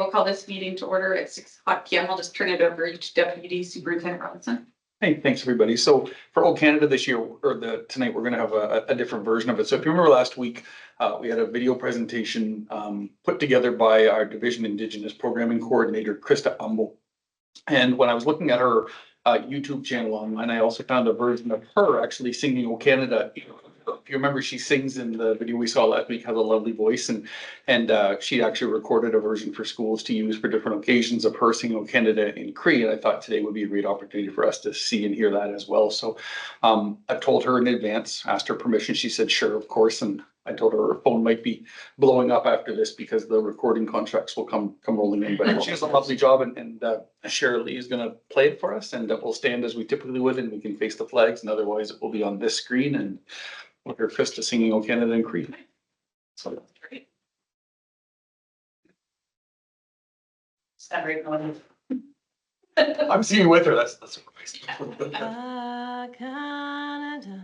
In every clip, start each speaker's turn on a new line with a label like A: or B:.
A: we'll call this meeting to order at 6:00 p.m. I'll just turn it over to Deputy Superintendent Robinson.
B: Hey, thanks, everybody. So for O Canada this year, or tonight, we're gonna have a different version of it. So if you remember last week, we had a video presentation put together by our Division Indigenous Programming Coordinator, Krista Umble. And when I was looking at her YouTube channel online, I also found a version of her actually singing O Canada. If you remember, she sings in the video we saw last week, has a lovely voice, and she actually recorded a version for schools to use for different occasions of her singing O Canada in Cree. And I thought today would be a great opportunity for us to see and hear that as well. So I've told her in advance, asked her permission. She said, sure, of course. And I told her her phone might be blowing up after this because the recording contracts will come rolling in. But she does a lovely job, and Cheryl Lee is going to play it for us, and we'll stand as we typically would, and we can face the flags, and otherwise it will be on this screen, and we'll hear Krista singing O Canada in Cree. So
A: that's great. Stand right on.
B: I'm singing with her. That's surprise.
C: Canada,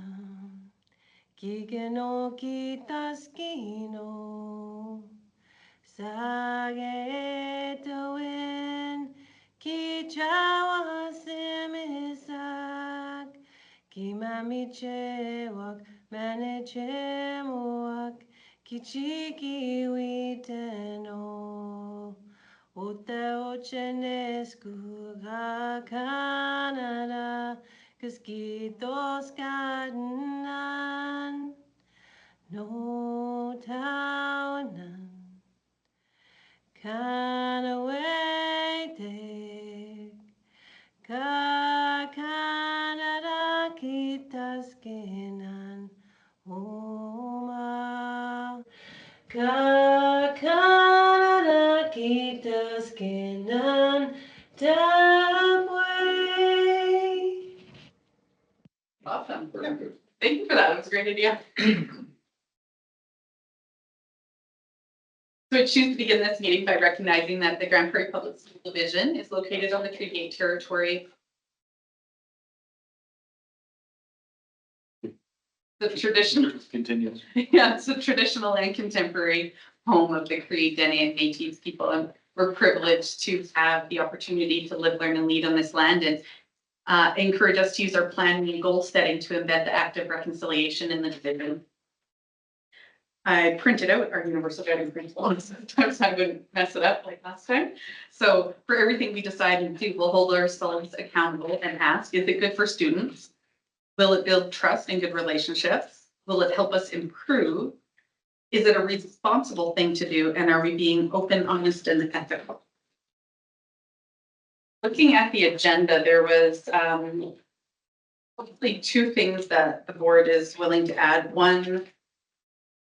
C: Kikeno kitaskino, Sagetoin, Kichawasimisak, Kimamichewak, Manichemwak, Kichiki witeno, Uteochenesku Canada, Kiskitos Kadanan, no Taunan, Kanaway Ka Canada Kitaskinan, Oma, Ka Canada Kitaskinan, Tapway.
A: Awesome. Thank you for that. It was a great idea. So I choose to begin this meeting by recognizing that the Grand Prairie Public School Division is located on the Treaty 8 territory. The traditional
B: Continues.
A: Yeah, it's a traditional and contemporary home of the Cree, Dene, and Métis people, and we're privileged to have the opportunity to live, learn, and lead on this land, and encourage us to use our planning and goal setting to embed the active reconciliation in the division. I printed out our universal guiding principles. Sometimes I wouldn't mess it up like last time. So for everything we decide and do, we'll hold ourselves accountable and ask, is it good for students? Will it build trust and good relationships? Will it help us improve? Is it a responsible thing to do? And are we being open, honest, and ethical? Looking at the agenda, there was hopefully two things that the board is willing to add. One,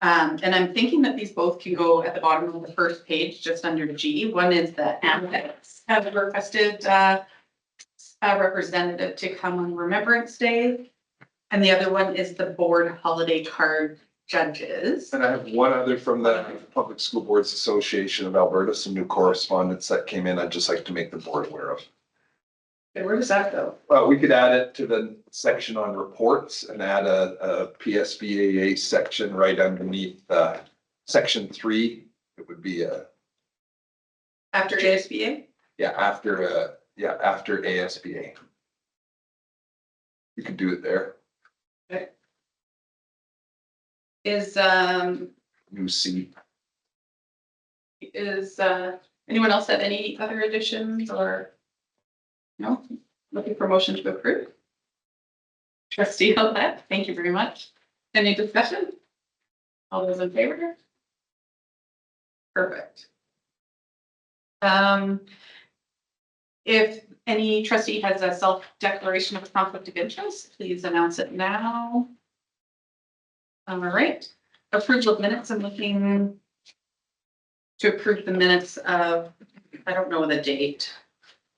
A: and I'm thinking that these both can go at the bottom of the first page, just under G. One is the AMPEX have requested a representative to come on Remembrance Day. And the other one is the board holiday card judges.
D: And I have one other from the Public School Boards Association of Alberta, some new correspondence that came in. I'd just like to make the board aware of.
A: Okay, where does that go?
D: Well, we could add it to the section on reports and add a PSBAA section right underneath section 3. It would be
A: After ASBA?
D: after ASBA. You could do it there.
A: Okay. Is
D: New C.
A: anyone else have any other additions or no? Looking for motion to approve. Trustee Hillette, thank you very much. Any discussion? All those in favor? Perfect. If any trustee has a self-declaration of a conflict of interest, please announce it now. All right. Approval of minutes. I'm looking to approve the minutes of, I don't know the date.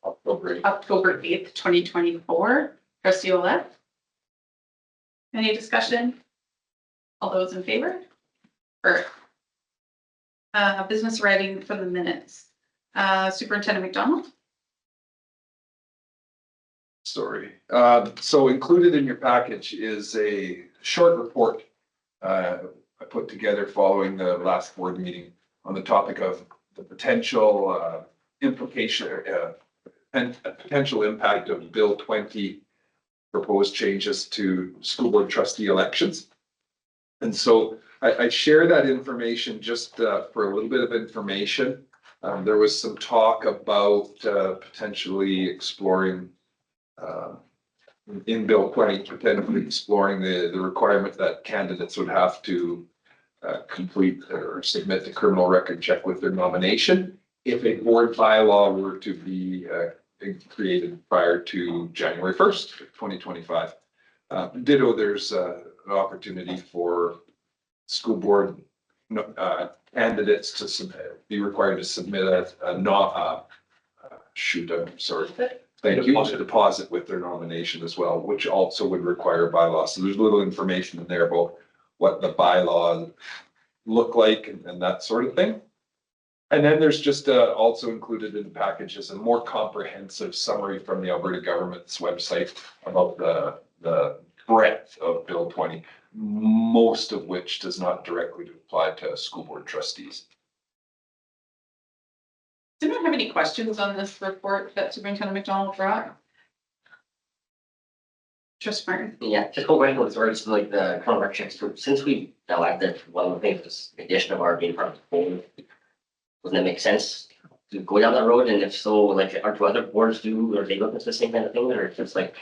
A: October 8th, 2024. Trustee Ouellette. Any discussion? All those in favor? Or business writing from the minutes. Superintendent McDonald.
D: Story. So included in your package is a short report I put together following the last board meeting on the topic of the potential implication, and a potential impact of Bill 20 proposed changes to school board trustee elections. And so I share that information just for a little bit of information. There was some talk about potentially exploring in Bill 20, potentially exploring the requirement that candidates would have to complete or submit the criminal record check with their nomination if a board bylaw were to be created prior to January 1st, 2025. Ditto, there's an opportunity for school board candidates to be required to submit a deposit with their nomination as well, which also would require bylaws. So there's a little information in there about what the bylaws look like and that sort of thing. And then there's just also included in the package is a more comprehensive summary from the Alberta government's website about the breadth of Bill 20, most of which does not directly apply to school board trustees.
A: Did anyone have any questions on this report that Superintendent McDonald brought? Just Martin?
E: Yeah, just one question with regards to like the criminal record checks. So since we elected, one of the things was the addition of our being part of the board. Wouldn't that make sense to go down that road? And if so, like, do other boards do, or they look at the same kind of thing, or just like?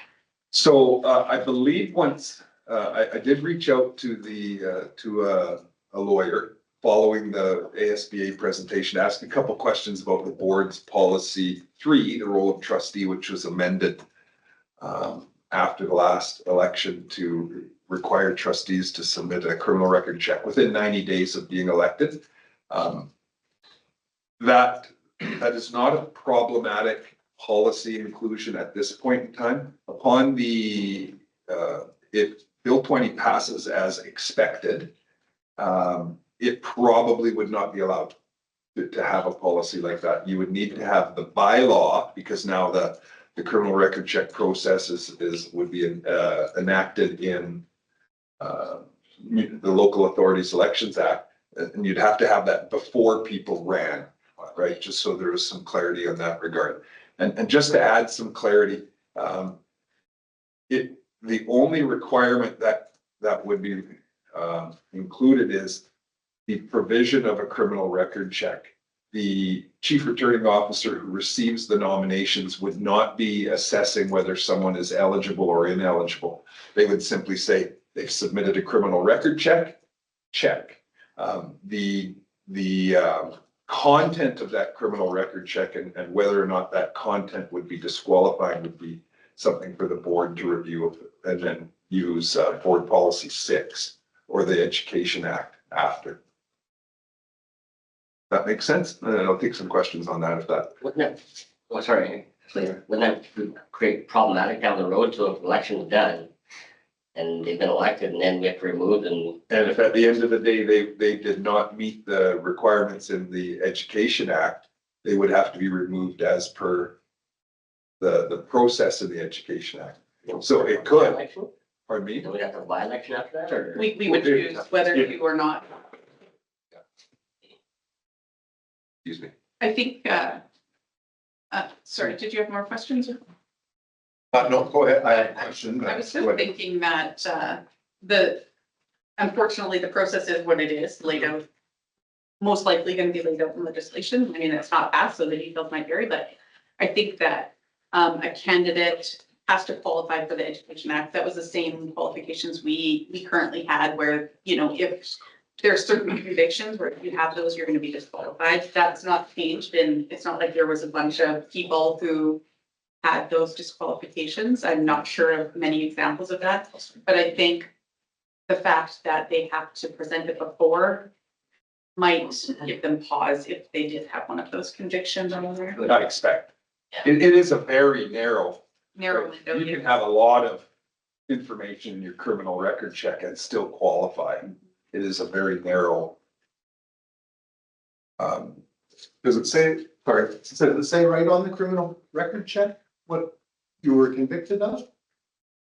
D: So I believe once I did reach out to a lawyer following the ASBA presentation, asked a couple questions about the board's policy 3, the role of trustee, which was amended after the last election to require trustees to submit a criminal record check within 90 days of being elected. That is not a problematic policy inclusion at this point in time. Upon the, if Bill 20 passes as expected, it probably would not be allowed to have a policy like that. You would need to have the bylaw, because now the criminal record check process would be enacted in the Local Authorities Elections Act, and you'd have to have that before people ran, right? Just so there is some clarity on that regard. And just to add some clarity, the only requirement that would be included is the provision of a criminal record check. The chief returning officer who receives the nominations would not be assessing whether someone is eligible or ineligible. They would simply say they've submitted a criminal record check. The content of that criminal record check and whether or not that content would be disqualifying would be something for the board to review and then use board policy 6 or the Education Act after. That makes sense? And I'll take some questions on that if that.
E: Wouldn't that, oh, sorry, wouldn't that create problematic down the road to if election's done and they've been elected and then we have to remove them?
D: And if at the end of the day, they did not meet the requirements in the Education Act, they would have to be removed as per the process of the Education Act. So it could.
E: Election?
D: Pardon me?
E: Do we have to buy election after that, or?
A: We would choose whether to or not.
D: Excuse me.
A: I think, sorry, did you have more questions?
D: No, go ahead. I have a question.
A: I was just thinking that unfortunately, the process is what it is, laid out. Most likely going to be laid out in legislation. I mean, it's not passed, so the details might vary, but I think that a candidate has to qualify for the Education Act. That was the same qualifications we currently had, where, you know, if there are certain convictions where if you have those, you're going to be disqualified. That's not changed, and it's not like there was a bunch of people who had those disqualifications. I'm not sure of many examples of that, but I think the fact that they have to present it before might give them pause if they did have one of those convictions on there.
D: I expect. It is a very narrow
A: Window.
D: You can have a lot of information in your criminal record check and still qualify. It is a very narrow.
F: Does it say, sorry, does it say right on the criminal record check what you were convicted of?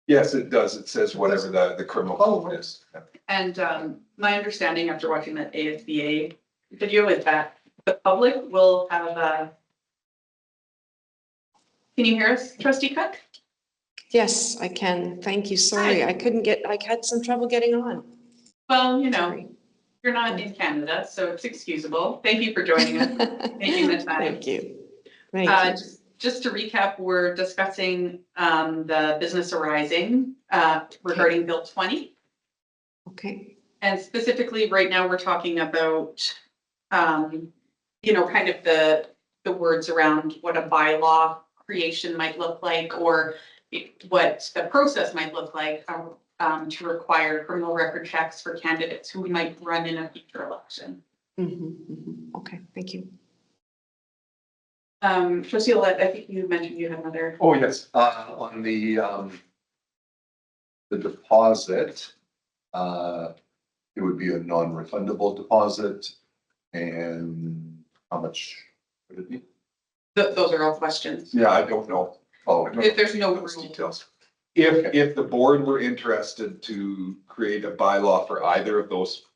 D: Yes, it does. It says whatever the criminal code is.
A: And my understanding after watching that ASBA video is that the public will have a. Can you hear us, trustee Cook?
C: Yes, I can. Thank you. Sorry, I had some trouble getting on.
A: Well, you know,
C: Sorry.
A: you're not in Canada, so it's excusable. Thank you for joining us, making the time.
C: Thank you. Thank you.
A: Just to recap, we're discussing the business arising regarding Bill 20.
C: Okay.
A: And specifically, right now, we're talking about, you know, kind of the words around what a bylaw creation might look like, or what the process might look like to require criminal record checks for candidates who might run in a future election.
C: Okay, thank you.
A: Trustee Olet, I think you mentioned you had another.
F: Oh, yes, on the deposit, it would be a non-refundable deposit, and how much would it be?
A: Those are all questions.
F: Yeah, I don't know. Oh, I don't know
A: There's no
F: those
A: rule.
F: details.
D: If the board were interested to create a bylaw for either of those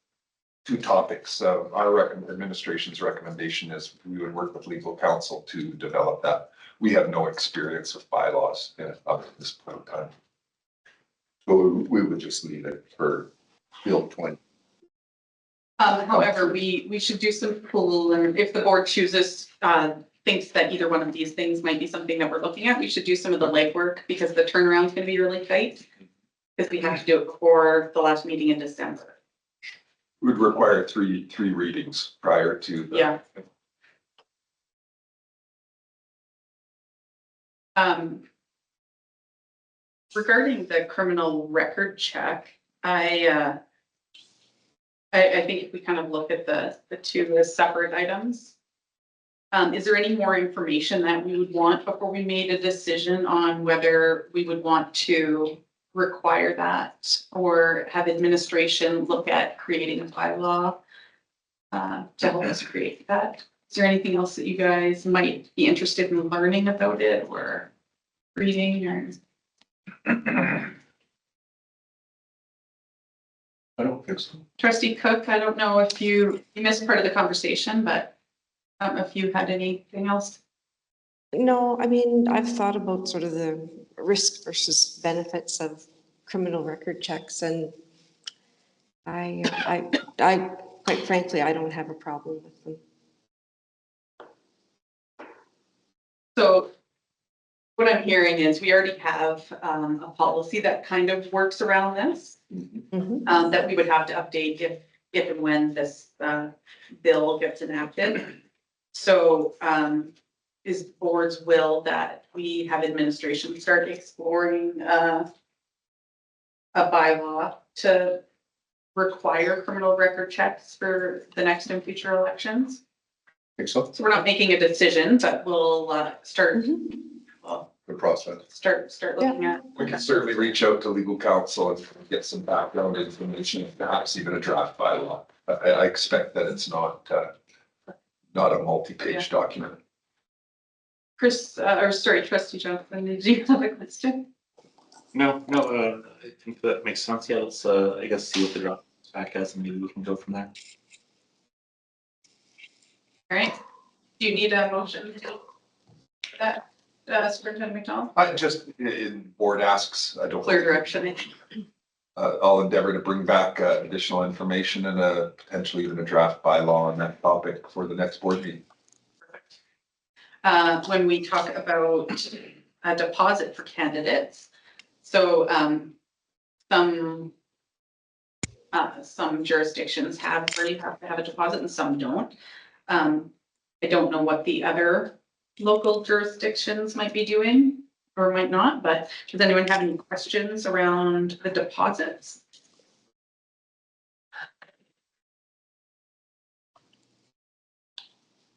D: two topics, administration's recommendation is we would work with legal counsel to develop that. We have no experience with bylaws up at this point in time. So we would just leave it for Bill 20.
A: However, we should do some pool, and if the board chooses, thinks that either one of these things might be something that we're looking at, we should do some of the legwork because the turnaround's gonna be really tight. Because we have to do it for the last meeting in December.
D: Would require three readings prior to the.
A: Yeah. Regarding the criminal record check, I think if we kind of look at the two as separate items. Is there any more information that we would want before we made a decision on whether we would want to require that or have administration look at creating a bylaw to help us create that? Is there anything else that you guys might be interested in learning about it or reading or?
F: I don't think so.
A: Trustee Cook, I don't know if you missed part of the conversation, but if you had anything else.
C: No, I mean, I've thought about sort of the risk versus benefits of criminal record checks, and I quite frankly, I don't have a problem with them.
A: So what I'm hearing is we already have a policy that kind of works around this, that we would have to update if and when this bill gets enacted. So is board's will that we have administration start exploring a bylaw to require criminal record checks for the next and future elections?
F: Think so,
A: So we're not making a decision, but we'll start, well,
F: the process.
A: start looking at.
D: We can certainly reach out to legal counsel and get some background information, perhaps even a draft bylaw. I expect that it's not a multi-page document.
A: Chris, or sorry, trustee Jonathan, did you have a question?
G: No, I think that makes sense. Yeah, let's, I guess, see what the draft back has and maybe we can go from there.
A: All right, do you need a motion for that, Superintendent McDonald?
D: I just, board asks, I don't.
A: Clear direction.
D: I'll endeavor to bring back additional information and potentially even a draft bylaw on that topic for the next board meeting.
A: When we talk about a deposit for candidates, so some jurisdictions already have to have a deposit and some don't. I don't know what the other local jurisdictions might be doing or might not, but does anyone have any questions around the deposits?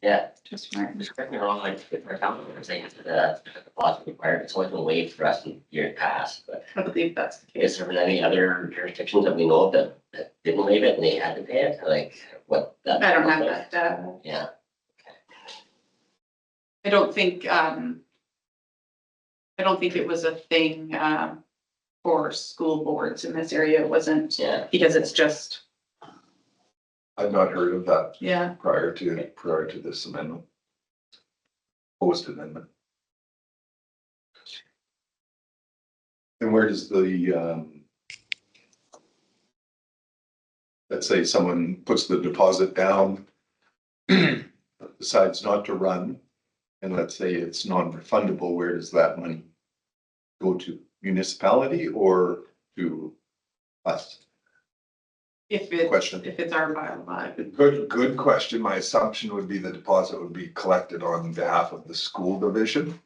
E: Yeah,
A: Just Martin.
E: correct me wrong, like, if our council was saying that the deposit required, it's only been waived for us in years past, but
A: I believe that's the case.
E: is there been any other jurisdictions that we know of that didn't waive it and they had to pay it, like, what? that
A: I don't
E: looked
A: have
E: like?
A: that.
E: Yeah,
A: I don't think it was a thing for school boards in this area. It wasn't
E: yeah,
A: because it's just
D: I've not heard of that
A: Yeah.
D: prior to this amendment. Post amendment.
F: And where does the, let's say someone puts the deposit down, decides not to run, and let's say it's non-refundable, where does that money go to? Municipality or to us?
A: If it's,
F: Question.
A: if it's our bylaw.
D: Good question. My assumption would be the deposit would be collected on behalf of the school division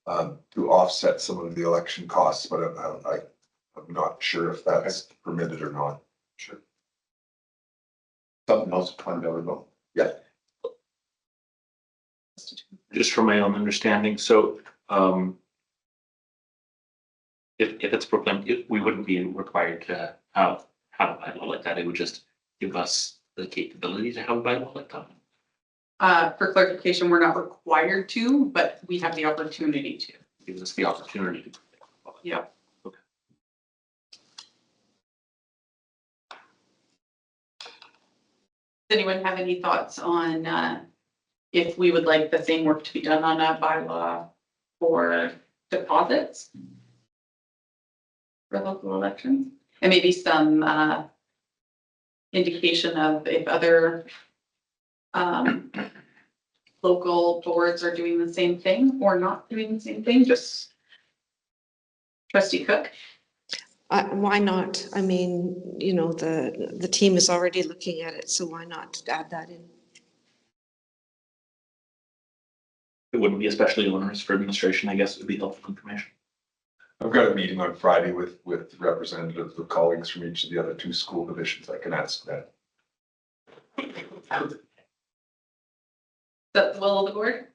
D: to offset some of the election costs, but I'm not sure if that's permitted or not. Sure.
F: Something else to find out about.
D: Yeah.
G: Just from my own understanding, so, if it's proclaimed, we wouldn't be required to have a bylaw like that. It would just give us the capability to have a bylaw like that.
A: For clarification, we're not required to, but we have the opportunity to.
G: Gives us the opportunity to.
A: Yeah.
G: Okay.
A: Does anyone have any thoughts on if we would like the same work to be done on a bylaw for deposits for local elections? And maybe some indication of if other local boards are doing the same thing or not doing the same thing, just Trustee Cook?
C: Why not? I mean, you know, the team is already looking at it, so why not add that in?
G: It wouldn't be especially onerous for administration, I guess it would be helpful information.
D: I've got a meeting on Friday with representatives of colleagues from each of the other two school divisions. I can ask that.
A: That's the will of the board?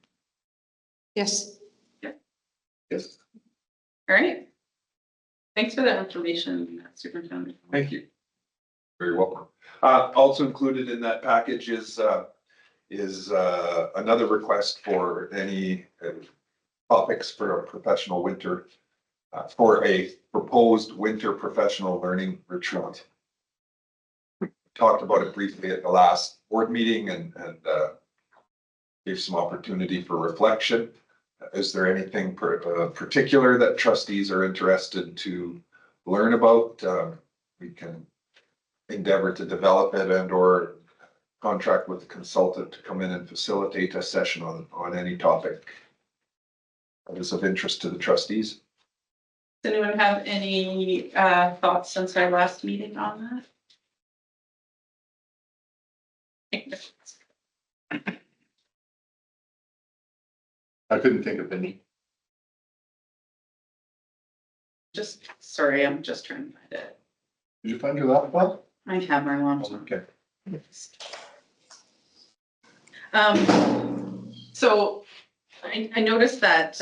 C: Yes.
D: Yes.
A: All right. Thanks for that information, Superintendent.
D: Thank you. Very welcome. Also included in that package is another request for any topics for a professional winter, for a proposed winter professional learning retreat. We talked about it briefly at the last board meeting and gave some opportunity for reflection. Is there anything particular that trustees are interested to learn about? We can endeavor to develop it and or contract with a consultant to come in and facilitate a session on any topic that is of interest to the trustees.
A: Does anyone have any thoughts since our last meeting on that?
F: I couldn't think of any.
A: Just, sorry, I'm just trying to find it.
F: Did you find your laptop?
A: I have my laptop.
F: Okay.
A: So I noticed that,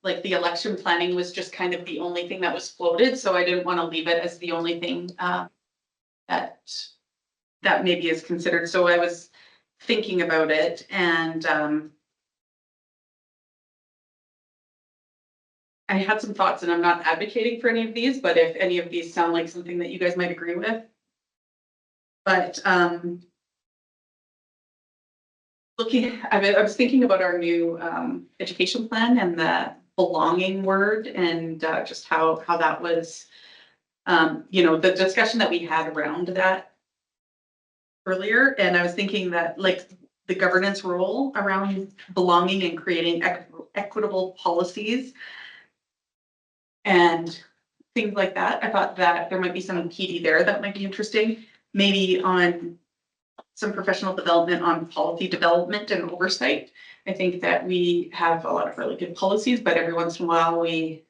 A: like the election planning was just kind of the only thing that was floated, so I didn't want to leave it as the only thing, that maybe is considered. So I was thinking about it and, I had some thoughts and I'm not advocating for any of these, but if any of these sound like something that you guys might agree with. But, I was thinking about our new education plan and the belonging word and just how that was, you know, the discussion that we had around that earlier. And I was thinking that like the governance role around belonging and creating equitable policies and things like that. I thought that there might be some PD there that might be interesting, maybe on some professional development on policy development and oversight. I think that we have a lot of really good policies, but every once in a while we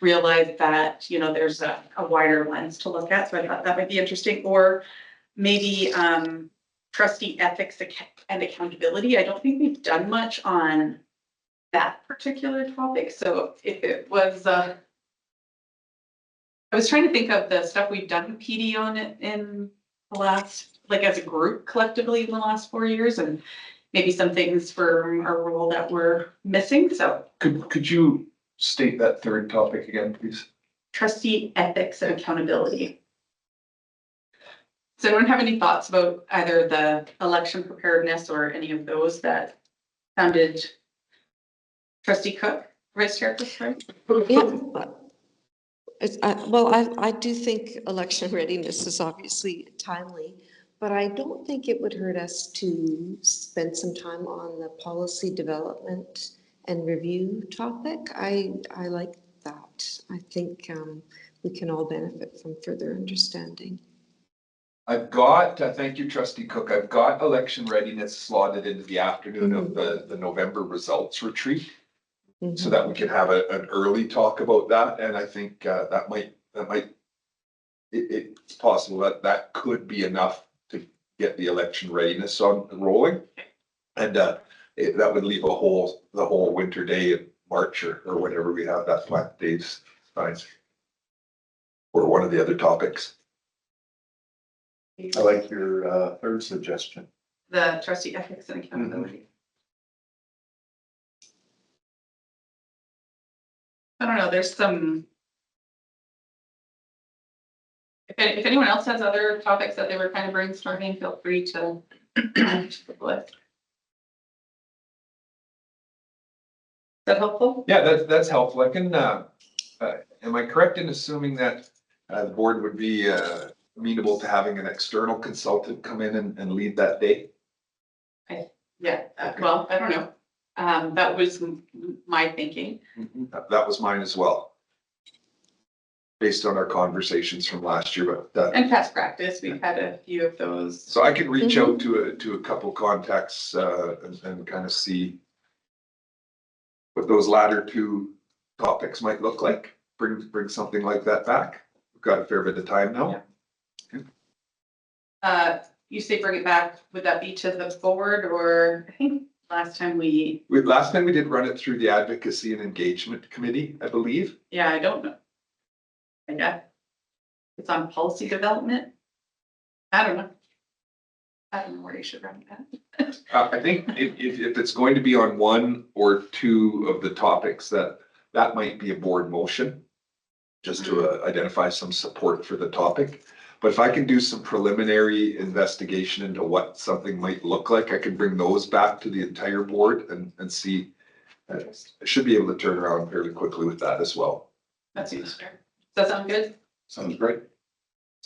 A: realize that, you know, there's a wider lens to look at. So I thought that might be interesting. Or maybe trustee ethics and accountability. I don't think we've done much on that particular topic. So if it was, I was trying to think of the stuff we've done PD on it in the last, like as a group collectively in the last 4 years, and maybe some things for our role that we're missing. So
D: Could you state that third topic again, please?
A: trustee ethics and accountability. Does anyone have any thoughts about either the election preparedness or any of those that sounded? Trustee Cook, Vice Chair Cook, sorry.
C: Yeah. Well, I do think election readiness is obviously timely, but I don't think it would hurt us to spend some time on the policy development and review topic. I like that. I think we can all benefit from further understanding.
D: I've got, thank you, Trustee Cook, I've got election readiness slotted into the afternoon of the November results retreat. So that we can have an early talk about that, and I think that might, it's possible that could be enough to get the election readiness on rolling. And that would leave the whole winter day in March or whenever we have that 5 days time. Or one of the other topics.
F: I like your third suggestion.
A: The trustee ethics and accountability. I don't know, there's some. If anyone else has other topics that they were kind of brainstorming, feel free to. Is that helpful?
D: Yeah, that's helpful. I can, am I correct in assuming that the board would be amenable to having an external consultant come in and lead that day?
A: Yeah, well, I don't know. That was my thinking.
D: That was mine as well. Based on our conversations from last year, but
A: And past practice, we've had a few of those.
D: so I can reach out to a couple contacts and kind of see what those latter two topics might look like. Bring something like that back. We've got a fair bit of time now.
A: You say bring it back, would that be to the board, or I think last time
D: Last time we did run it through the Advocacy and Engagement Committee, I believe.
A: yeah, I don't know. Yeah. It's on policy development. I don't know. I don't know where you should run that.
D: I think if it's going to be on one or two of the topics, that might be a board motion. Just to identify some support for the topic. But if I can do some preliminary investigation into what something might look like, I can bring those back to the entire board and see. I should be able to turn around fairly quickly with that as well.
A: That seems fair. Does that sound good?
D: Sounds great.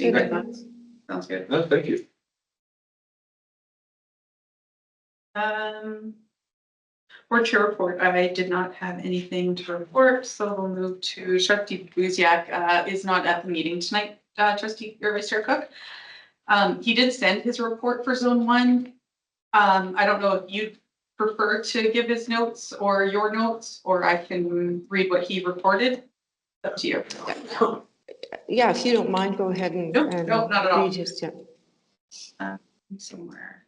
A: Sounds good.
D: No, thank you.
A: Board chair report, I did not have anything to report, so we'll move to Trustee Buziak, is not at the meeting tonight, Trustee or Vice Chair Cook. He did send his report for zone 1. I don't know if you'd prefer to give his notes or your notes, or I can read what he reported. Up to you.
C: Yeah, if you don't mind, go ahead and.
A: Nope, not at all.
C: Read his, yeah.
A: Somewhere.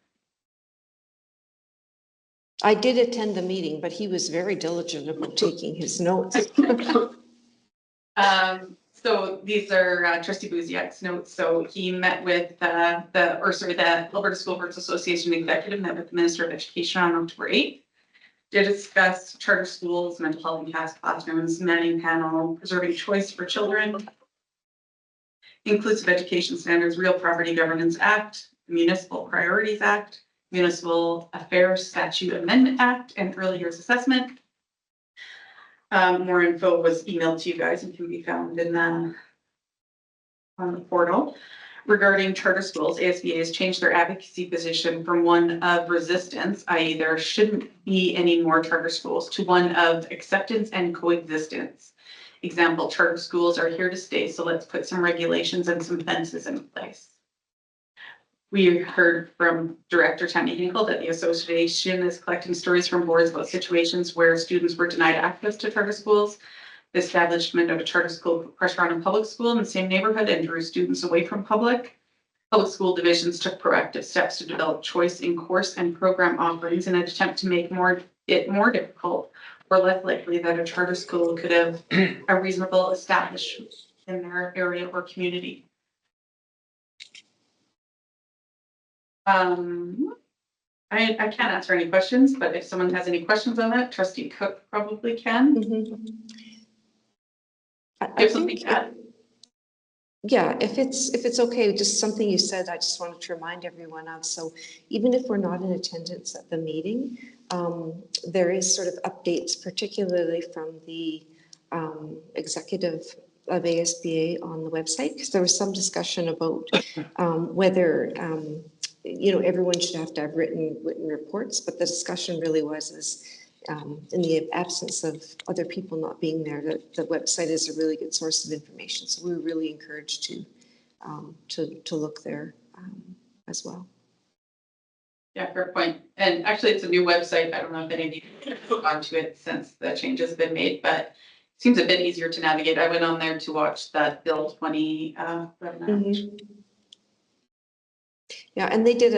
C: I did attend the meeting, but he was very diligent about taking his notes.
A: So these are Trustee Buziak's notes. So he met with the Alberta School Boards Association executive, met with the Minister of Education on October 8th. To discuss charter schools, mental health and task classrooms, manning panel, preserving choice for children, inclusive education standards, real property governance act, Municipal Priorities Act, Municipal Affairs Statute Amendment Act, and early years assessment. More info was emailed to you guys and can be found in on the portal. Regarding charter schools, ASBA has changed their advocacy position from one of resistance, i.e. there shouldn't be any more charter schools, to one of acceptance and coexistence. Example, charter schools are here to stay, so let's put some regulations and some fences in place. We heard from Director Tammy Hinkle that the association is collecting stories from boards about situations where students were denied access to charter schools. The establishment of a charter school put pressure on a public school in the same neighborhood and drew students away from public. Public school divisions took proactive steps to develop choice in course and program offerings in an attempt to make it more difficult or less likely that a charter school could have a reasonable establishment in their area or community. I can't answer any questions, but if someone has any questions on that, Trustee Cook probably can.
C: Mhm. I
A: Give something to add.
C: Yeah, if it's okay, just something you said, I just wanted to remind everyone of. So even if we're not in attendance at the meeting, there is sort of updates, particularly from the executive of ASBA on the website, because there was some discussion about whether, everyone should have to have written reports, but the discussion really was in the absence of other people not being there, that the website is a really good source of information. So we were really encouraged to look there as well.
A: Yeah, fair point. And actually, it's a new website. I don't know if any of you have gone to it since the change has been made, but it seems a bit easier to navigate. I went on there to watch that Bill 20 webinar.
C: Yeah, and they did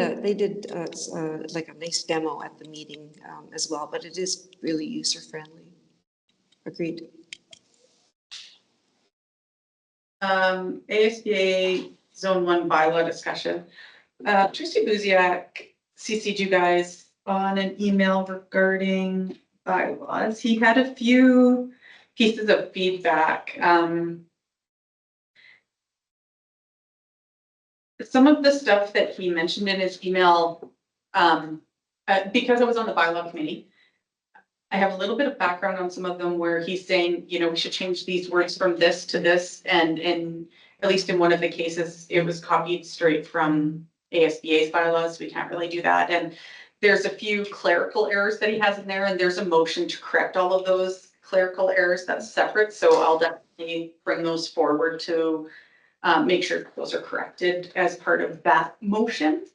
C: like a nice demo at the meeting as well, but it is really user friendly. Agreed.
A: ASBA Zone 1 bylaw discussion. Trustee Buziak CC'd you guys on an email regarding bylaws. He had a few pieces of feedback. Some of the stuff that he mentioned in his email, because I was on the bylaw committee, I have a little bit of background on some of them where he's saying, we should change these words from this to this. And at least in one of the cases, it was copied straight from ASBA's bylaws. We can't really do that. And there's a few clerical errors that he has in there, and there's a motion to correct all of those clerical errors that's separate. So I'll definitely bring those forward to make sure those are corrected as part of that motion.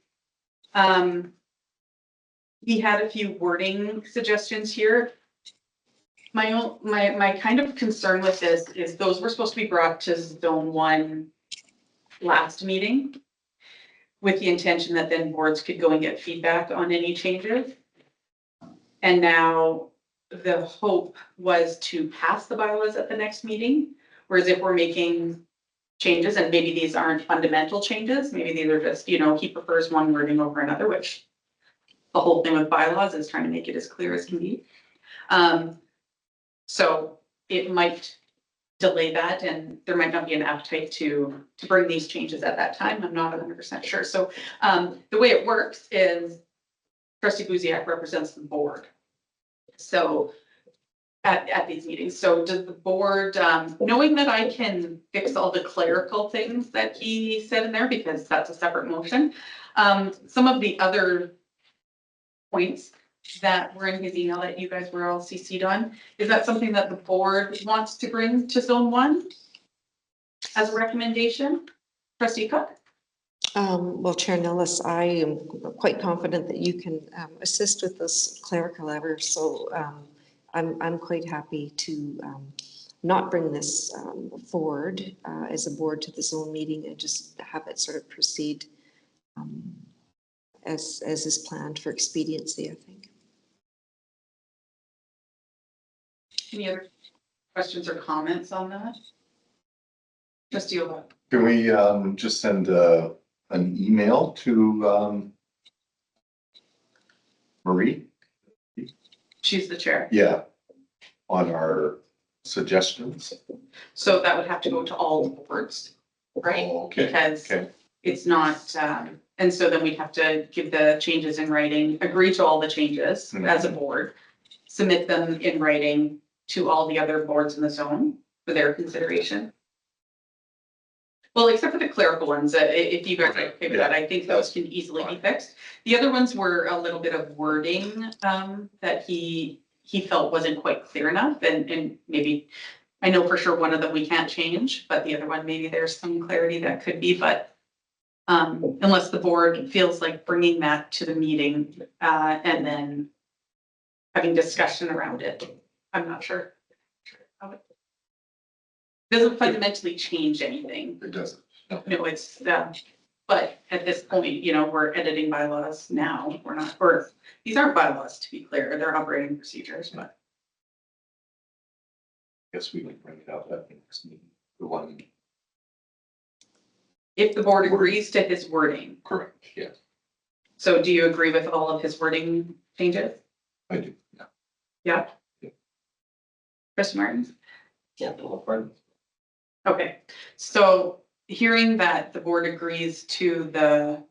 A: He had a few wording suggestions here. My kind of concern with this is those were supposed to be brought to Zone 1 last meeting with the intention that then boards could go and get feedback on any changes. And now the hope was to pass the bylaws at the next meeting, whereas if we're making changes, and maybe these aren't fundamental changes, maybe these are just, he prefers one wording over another, which the whole thing with bylaws is trying to make it as clear as can be. So it might delay that, and there might not be an appetite to bring these changes at that time. I'm not 100% sure. So the way it works is Trustee Buziak represents the board. So at these meetings. So does the board, knowing that I can fix all the clerical things that he said in there, because that's a separate motion, some of the other points that were in his email that you guys were all CC'd on, is that something that the board wants to bring to Zone 1 as a recommendation? Trustee Cook?
C: Well, Chair Nellis, I am quite confident that you can assist with those clerical errors. So I'm quite happy to not bring this forward as a board to the zone meeting and just have it sort of proceed as is planned for expediency, I think.
A: Any other questions or comments on that? Trustee Ola?
F: Can we just send an email to Marie?
A: She's the chair.
F: Yeah, on our suggestions.
A: So that would have to go to all the boards, right?
F: Okay,
A: Because
F: okay.
A: it's not, and so then we'd have to give the changes in writing, agree to all the changes as a board, submit them in writing to all the other boards in the zone for their consideration. Well, except for the clerical ones, if you guys are okay with that, I think those can easily be fixed. The other ones were a little bit of wording that he felt wasn't quite clear enough, and maybe, I know for sure one of them we can't change, but the other one, maybe there's some clarity that could be, but unless the board feels like bringing that to the meeting and then having discussion around it, I'm not sure. Doesn't fundamentally change anything.
F: It doesn't.
A: No, it's, but at this point, we're editing bylaws now. We're not, or these aren't bylaws, to be clear. They're operating procedures, but.
F: Guess we can bring it up at the next meeting. The one.
A: If the board agrees to his wording.
F: Correct, yes.
A: So do you agree with all of his wording changes?
F: I do, yeah.
A: Yeah.
F: Yeah.
A: Chris Martin?
E: Yeah, the whole part.
A: Okay, so hearing that the board agrees to the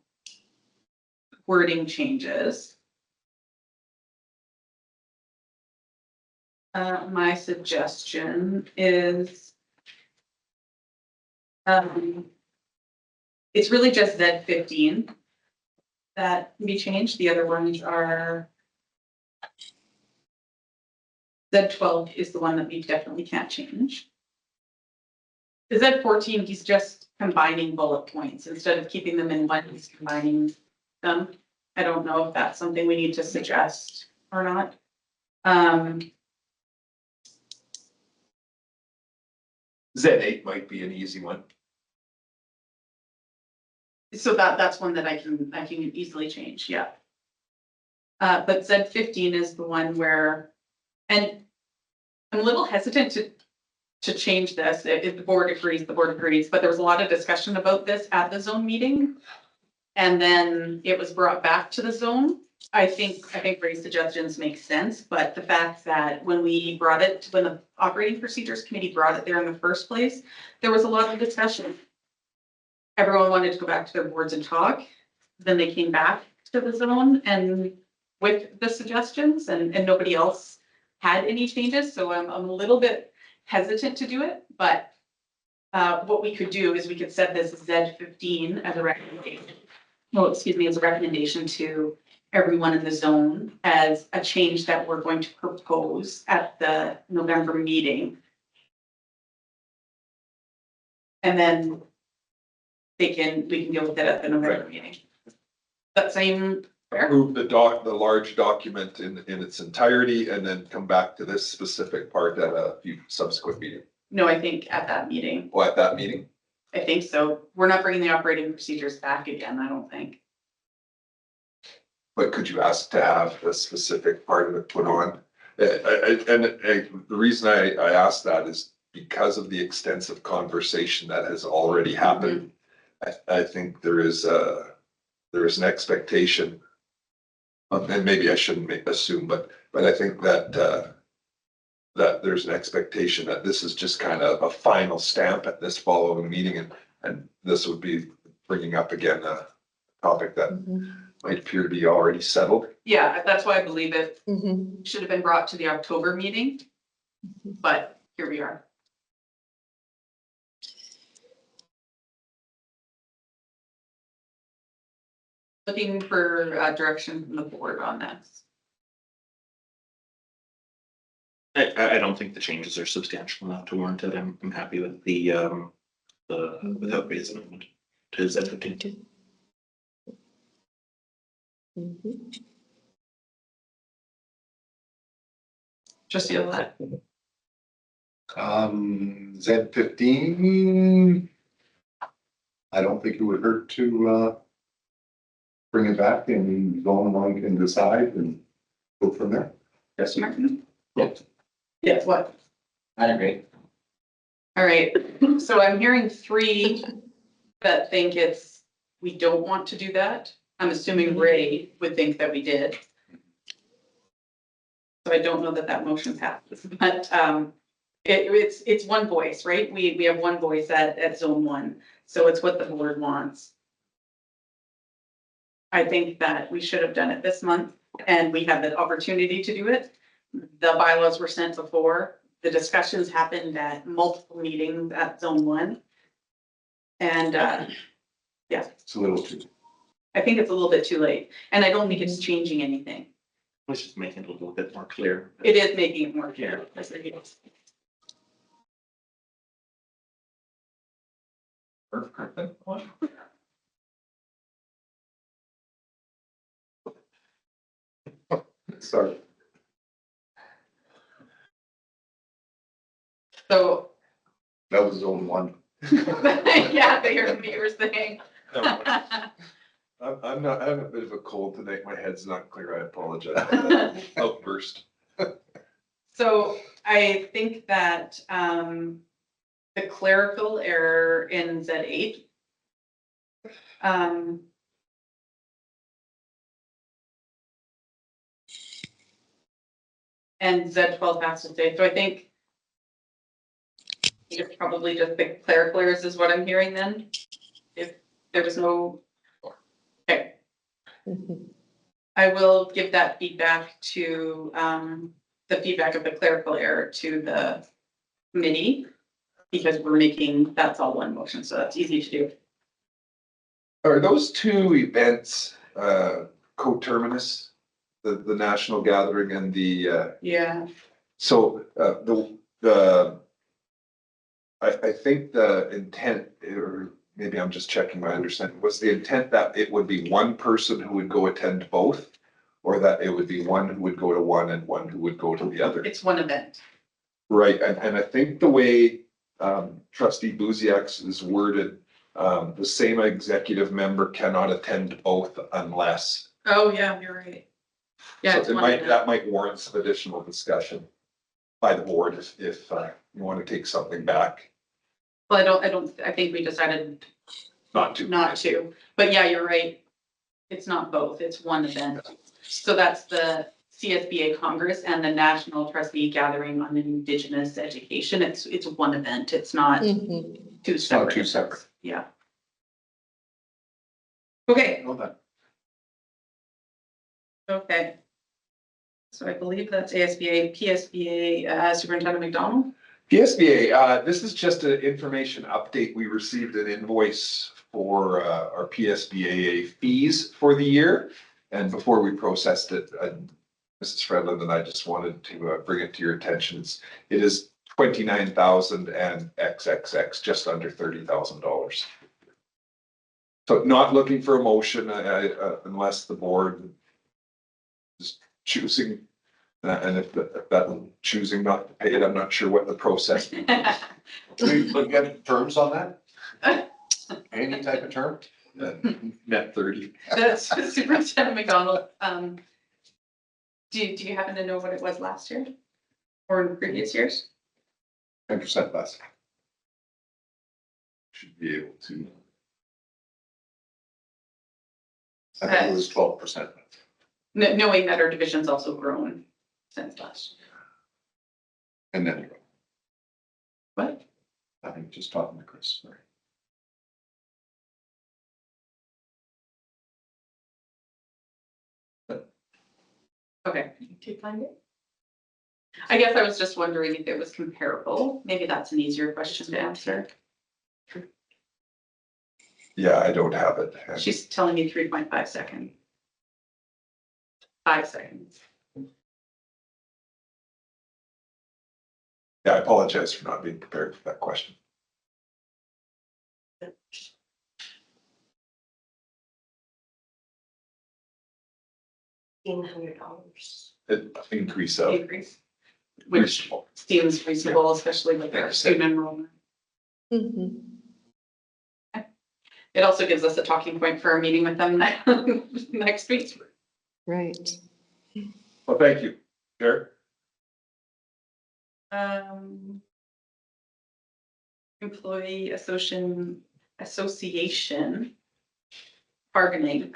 A: wording changes. My suggestion is it's really just Z15 that can be changed. The other ones are Z12 is the one that we definitely can't change. The Z14, he's just combining bullet points instead of keeping them in one, he's combining them. I don't know if that's something we need to suggest or not.
D: Z8 might be an easy one.
A: So that's one that I can easily change, yeah. But Z15 is the one where, and I'm a little hesitant to change this. If the board agrees, the board agrees, but there was a lot of discussion about this at the zone meeting. And then it was brought back to the zone. I think Ray's suggestions make sense, but the fact that when the operating procedures committee brought it there in the first place, there was a lot of discussion. Everyone wanted to go back to their boards and talk. Then they came back to the zone and with the suggestions and nobody else had any changes. So I'm a little bit hesitant to do it, but what we could do is we could set this Z15 as a recommendation. As a recommendation to everyone in the zone as a change that we're going to propose at the November meeting. And then we can deal with it at the November meeting. That same fair?
D: Approve the large document in its entirety and then come back to this specific part at a few subsequent meeting.
A: No, I think at that meeting.
D: Oh, at that meeting?
A: I think so. We're not bringing the operating procedures back again, I don't think.
D: But could you ask to have the specific part of it put on? The reason I asked that is because of the extensive conversation that has already happened. I think there is an expectation, and maybe I shouldn't assume, but I think that there's an expectation that this is just kind of a final stamp at this following meeting, and this would be bringing up again a topic that might appear to be already settled.
A: Yeah, that's why I believe it
C: Mhm.
A: should have been brought to the October meeting, but here we are. Looking for direction from the board on this.
G: I don't think the changes are substantial enough to warrant it. I'm happy with the without Ray's amendment to Z15.
C: Mhm.
A: Just the other.
F: Z15. I don't think it would hurt to bring it back and zone one can decide and go from there.
A: Yes, Martin?
E: Yeah.
A: Yes, what?
E: I agree.
A: All right, so I'm hearing 3 that think we don't want to do that. I'm assuming Ray would think that we did. So I don't know that motion passes, but it's one voice, right? We have one voice at zone 1, so it's what the board wants. I think that we should have done it this month and we had the opportunity to do it. The bylaws were sent before. The discussions happened at multiple meetings at zone 1. And yeah,
F: It's a little too.
A: I think it's a little bit too late and I don't think it's changing anything.
G: Let's just make it a little bit more clear.
A: It is making it more clear.
D: Perfect. Sorry.
A: So,
F: That was zone one.
A: yeah, I heard what you were saying.
D: I'm not, I have a bit of a cold tonight. My head's not clear. I apologize for that outburst.
A: So I think that the clerical error in Z8 and Z12 has to stay. So I think It's probably just the clerical errors is what I'm hearing then? If there was no. Okay,
C: Mhm.
A: I will give that feedback to, the feedback of the clerical error to the committee. Because we're making, that's all one motion, so that's easy to do.
D: Are those two events, coterminous? The national gathering and the,
A: Yeah.
D: so, I think the intent, or maybe I'm just checking my understanding, was the intent that it would be one person who would go attend both? Or that it would be one who would go to one and one who would go to the other?
A: It's one event.
D: Right, and I think the way, trustee Buziak's is worded, the same executive member cannot attend both unless.
A: Oh, yeah, you're right. Yeah,
D: So
A: it's
D: it
A: one
D: might,
A: event.
D: that might warrant some additional discussion by the board if you want to take something back,
A: Well, I think we decided
D: not to.
A: not to, but yeah, you're right. It's not both, it's one event. So that's the CSBA Congress and the National Trustee Gathering on Indigenous Education. It's one event. It's not
C: Mhm.
A: two
F: not
A: separate.
F: two
A: events.
F: separate.
A: Yeah. Okay,
F: Know that.
A: okay. So I believe that's ASBA, PSBA, Superintendent McDonald.
D: PSBA, this is just an information update. We received an invoice for our PSBA fees for the year. And before we processed it, Mrs. Fredlund and I just wanted to bring it to your attention. It is 29,000 and XXX, just under $30,000. So not looking for a motion unless the board is choosing. And if that choosing not to pay it, I'm not sure what the process.
F: Do we look at terms on that? Any type of term?
D: Net 30.
A: That's Superintendent McDonald. Do you happen to know what it was last year? Or in previous years?
F: 10% less.
D: Should be able to.
F: I think it was 12%.
A: Knowing that our division's also grown since last year.
F: And then,
A: What?
F: I think just talking to Chris, sorry.
A: Okay. Do you find it? I guess I was just wondering if it was comparable. Maybe that's an easier question to answer.
D: Yeah, I don't have it.
A: She's telling me 3.5 seconds. 5 seconds.
D: Yeah, I apologize for not being prepared for that question.
C: $1,500.
D: It increase of.
A: Increase. Which seems reasonable, especially with our student enrollment.
C: Mhm.
A: It also gives us a talking point for our meeting with them next week.
C: Right.
D: Well, thank you. Chair?
A: Employee association bargaining.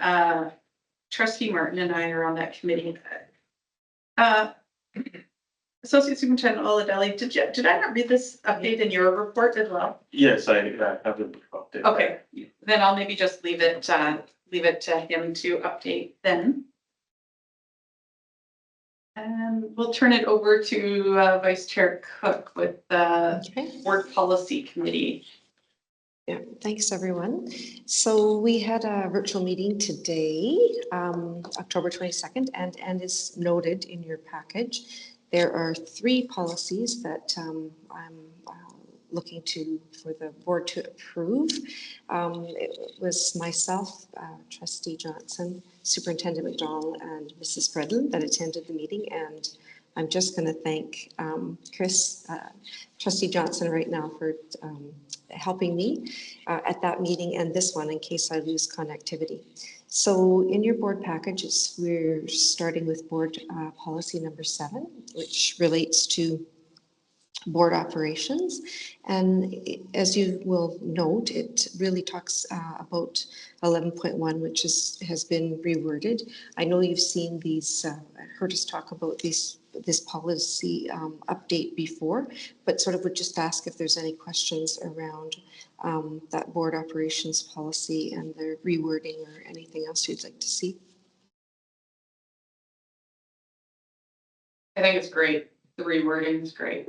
A: Trustee Martin and I are on that committee. Associate Superintendent Oladelli, did I not read this update in your report as well?
G: Yes, I have it updated.
A: Okay, then I'll maybe just leave it to him to update then. And we'll turn it over to Vice Chair Cook with the
C: Okay.
A: Board Policy Committee.
C: Yeah, thanks, everyone. So we had a virtual meeting today, October 22nd, and as noted in your package, there are 3 policies that I'm looking for the board to approve. It was myself, Trustee Johnson, Superintendent McDonald, and Mrs. Fredlund that attended the meeting, and I'm just going to thank Chris, Trustee Johnson right now for helping me at that meeting and this one in case I lose connectivity. So in your board packages, we're starting with board policy number 7, which relates to board operations. And as you will note, it really talks about 11.1, which has been reworded. I know you've seen these, heard us talk about these this policy update before, but sort of would just ask if there's any questions around that board operations policy and the rewording or anything else you'd like to see.
A: I think it's great. The rewording is great.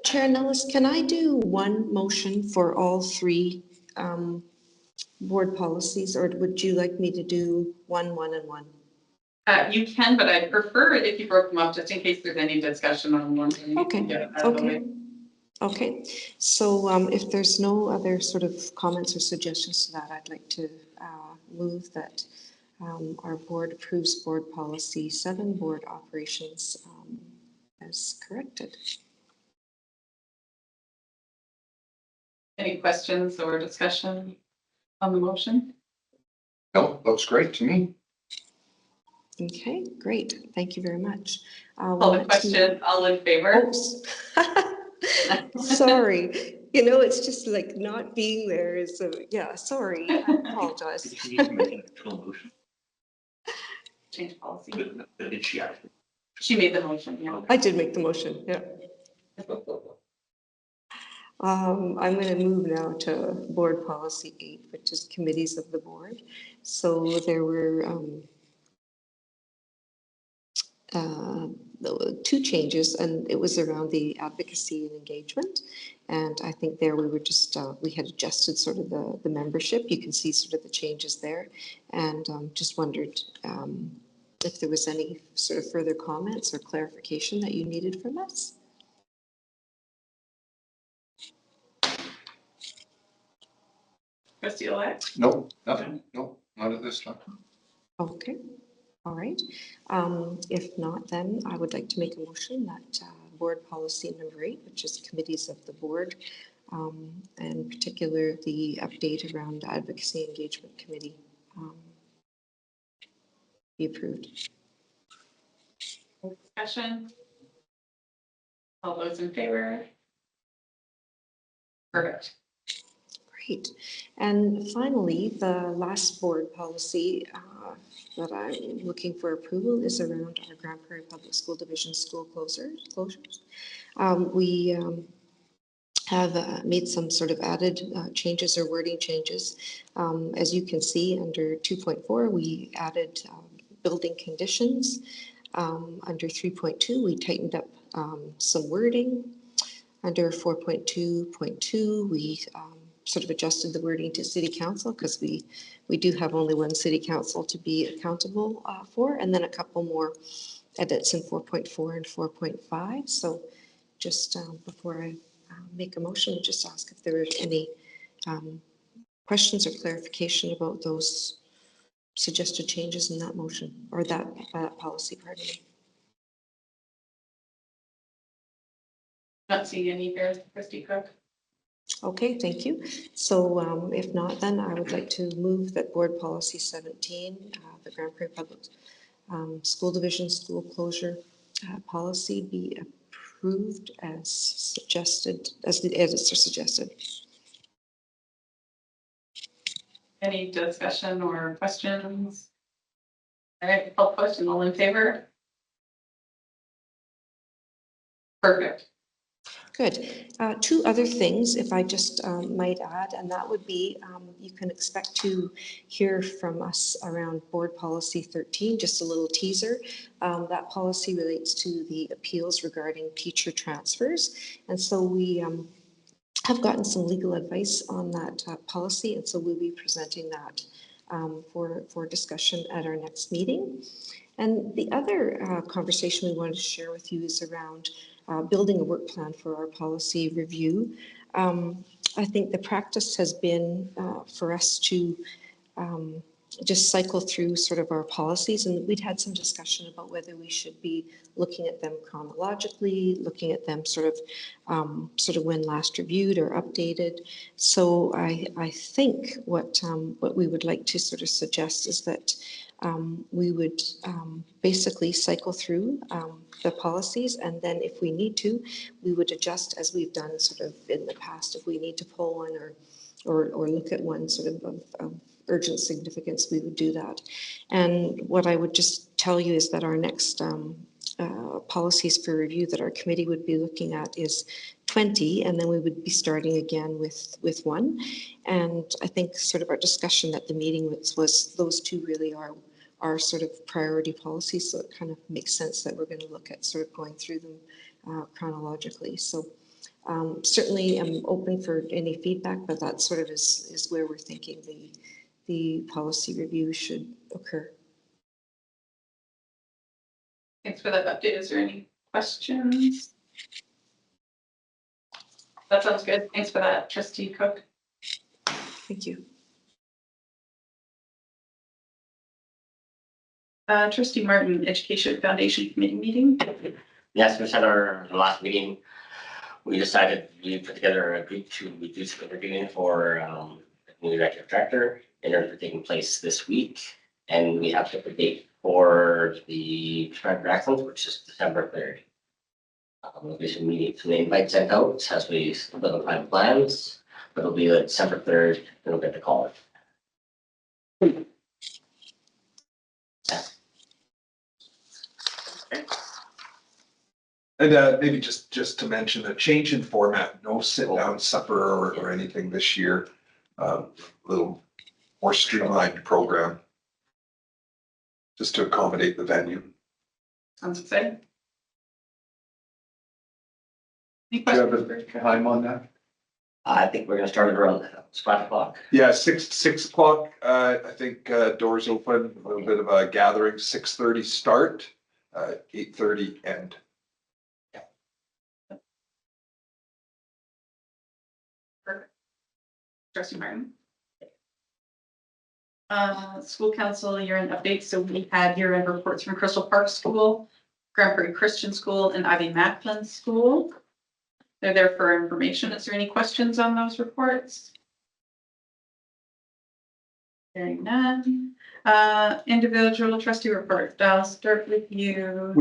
C: Chair Nellis, can I do one motion for all three board policies, or would you like me to do one, and one?
A: You can, but I prefer it if you broke them up, just in case there's any discussion on one.
C: Okay, okay. Okay, so if there's no other sort of comments or suggestions to that, I'd like to move that our board approves board policy 7, board operations as corrected.
A: Any questions or discussion on the motion?
F: No, looks great to me.
C: Okay, great. Thank you very much.
A: Call the question, all in favor?
C: Sorry. You know, it's just like not being there is, yeah, sorry. I apologize.
G: Did you need to make an actual motion?
A: Change policy.
G: Did she actually?
A: She made the motion, yeah.
C: I did make the motion, yeah. I'm going to move now to board policy 8, which is committees of the board. So there were two changes, and it was around the advocacy and engagement. And I think there we were just, we had adjusted sort of the membership. You can see sort of the changes there. And just wondered if there was any sort of further comments or clarification that you needed from us.
A: Trustee elect?
F: No, nothing. No, not at this time.
C: Okay, all right. If not, then I would like to make a motion that board policy number 8, which is committees of the board, and in particular the update around advocacy engagement committee, be approved.
A: Discussion? All those in favor? Perfect.
C: Great. And finally, the last board policy that I'm looking for approval is around our Grand Prairie Public School Division school closures. We have made some sort of added changes or wording changes. As you can see, under 2.4, we added building conditions. Under 3.2, we tightened up some wording. Under 4.2.2, we sort of adjusted the wording to city council because we do have only one city council to be accountable for, and then a couple more edits in 4.4 and 4.5. So just before I make a motion, just ask if there are any questions or clarification about those suggested changes in that motion or that policy, pardon me.
A: Not seeing any here, Trustee Cook.
C: Okay, thank you. So if not, then I would like to move that board policy 17, the Grand Prairie Public School Division school closure policy be approved as suggested, as the edits are suggested.
A: Any discussion or questions? All right, call question, all in favor? Perfect.
C: Good. Two other things, if I just might add, and that would be you can expect to hear from us around board policy 13, just a little teaser. That policy relates to the appeals regarding teacher transfers. And so we have gotten some legal advice on that policy, and so we'll be presenting that for discussion at our next meeting. And the other conversation we wanted to share with you is around building a work plan for our policy review. I think the practice has been for us to just cycle through sort of our policies, and we'd had some discussion about whether we should be looking at them chronologically, looking at them sort of when last reviewed or updated. So I think what we would like to sort of suggest is that we would basically cycle through the policies, and then if we need to, we would adjust as we've done sort of in the past if we need to pull one or look at one sort of urgent significance, we would do that. And what I would just tell you is that our next policies for review that our committee would be looking at is 20, and then we would be starting again with 1. And I think sort of our discussion at the meeting was those 2 really are sort of priority policies, so it kind of makes sense that we're going to look at sort of going through them chronologically. So certainly I'm open for any feedback, but that sort of is where we're thinking the policy review should occur.
A: Thanks for that update. Is there any questions? That sounds good. Thanks for that, Trustee Cook.
C: Thank you.
A: Trustee Martin, Education Foundation Committee meeting.
E: Yes, we said our last meeting, we decided we put together a group to reduce what we're doing for new executive director. Interviews are taking place this week, and we have a date for the Strive for Excellence, which is December 3rd. There'll be some meetings, some invite sent out as we solidify plans, but it'll be December 3rd, and we'll get the call.
D: And maybe just to mention a change in format, no sit down supper or anything this year. Little more streamlined program. Just to accommodate the venue.
A: Sounds exciting. Any
F: Do you have
A: questions?
F: a time on that?
E: I think we're gonna start it around 5 o'clock.
D: Yeah, 6 o'clock, I think doors open, a little bit of a gathering, 6:30 start, 8:30 end.
A: Perfect. Trustee Martin. School council year-end updates. So we had year-end reports from Crystal Park School, Grand Prairie Christian School, and Ivy Macklin School. They're there for information. Is there any questions on those reports? Hearing none. Individual trustee report. I'll start with you.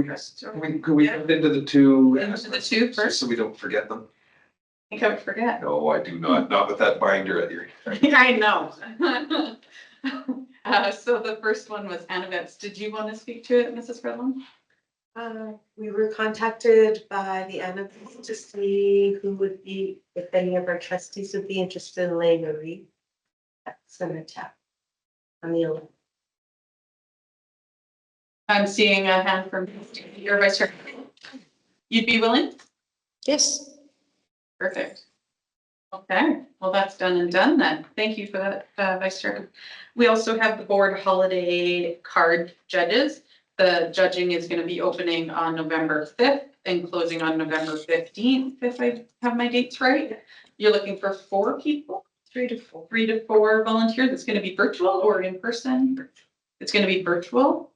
D: Could we get into the two?
A: Into the two
D: just
A: first?
D: So we don't forget them.
A: I think I would forget.
D: No, I do not with that binder at your.
A: I know. So the first one was Annabette's. Did you want to speak to it, Mrs. Fredlund?
H: We were contacted by the Annabelle to see who would be, if any of our trustees would be interested in laying a wreath at Cemetery on the 11th.
A: I'm seeing a hand from your vice chair. You'd be willing?
C: Yes.
A: Perfect. Okay, well, that's done and done then. Thank you for that, Vice Chair. We also have the board holiday card judges. The judging is going to be opening on November 5th and closing on November 15th, if I have my dates right. You're looking for 4 people? 3 to 4. 3 to 4 volunteers. It's going to be virtual or in person? It's going to be virtual.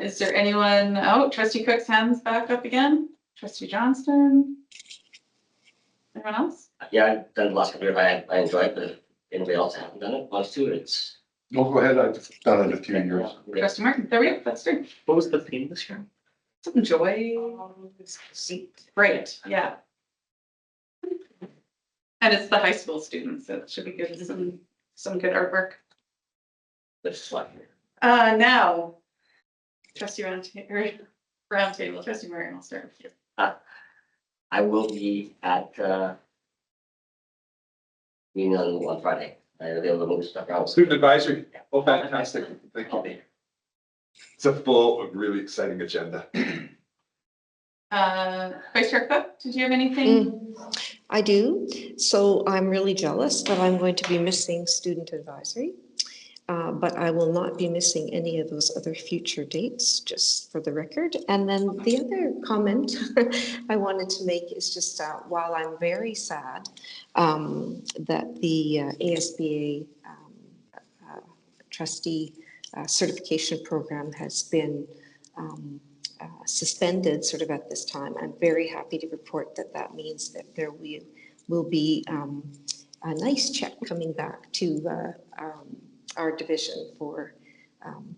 A: Is there anyone? Oh, Trustee Cook's hands back up again. Trustee Johnston. Anyone else?
E: Yeah, I've done the last couple of years, I enjoy it, but if anybody else hasn't done it, wants to, it's.
F: No, go ahead. I've done it a few years.
A: Trustee Martin, there we go, that's true.
G: What was the theme this year?
A: Some joy, great, yeah. And it's the high school students, so it should be good, some good artwork.
E: It's fun.
A: Now, trustee roundtable, trustee Martin, I'll start with you.
E: I will be at meeting on Friday. I'll be able to move stuff around.
D: Student advisory. Oh, fantastic. Thank
E: I'll
D: you.
E: be here.
D: It's a full, really exciting agenda.
A: Vice Chair Cook, did you have anything?
C: I do. So I'm really jealous that I'm going to be missing student advisory. But I will not be missing any of those other future dates, just for the record. And then the other comment I wanted to make is just while I'm very sad that the ASBA trustee certification program has been suspended sort of at this time, I'm very happy to report that that means that there will be a nice check coming back to our division for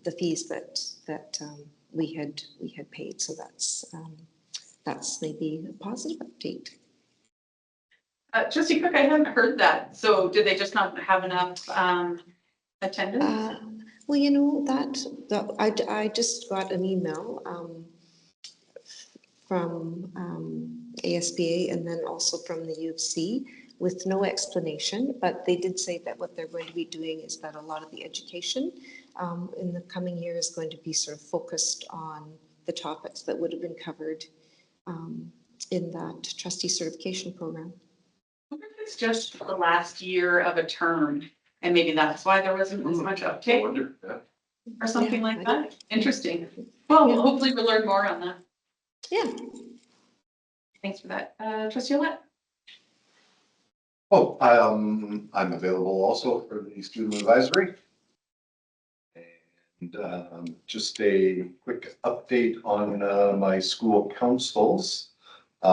C: the fees that we had paid. So that's maybe a positive update.
A: Trustee Cook, I haven't heard that. So did they just not have enough attendance?
C: Well, you know, I just got an email from ASBA and then also from the U of C with no explanation, but they did say that what they're going to be doing is that a lot of the education in the coming year is going to be sort of focused on the topics that would have been covered in that trustee certification program.
A: I wonder if it's just the last year of a term, and maybe that's why there wasn't as much
D: I
A: uptake
D: wonder, yeah.
A: or something
C: Yeah,
A: like
C: I
A: that. Interesting. Well,
C: Yeah.
A: hopefully we'll learn more on that.
C: Yeah.
A: Thanks for that. Trustee Olet?
F: Oh, I'm available also for the student advisory. And just a quick update on my school councils. We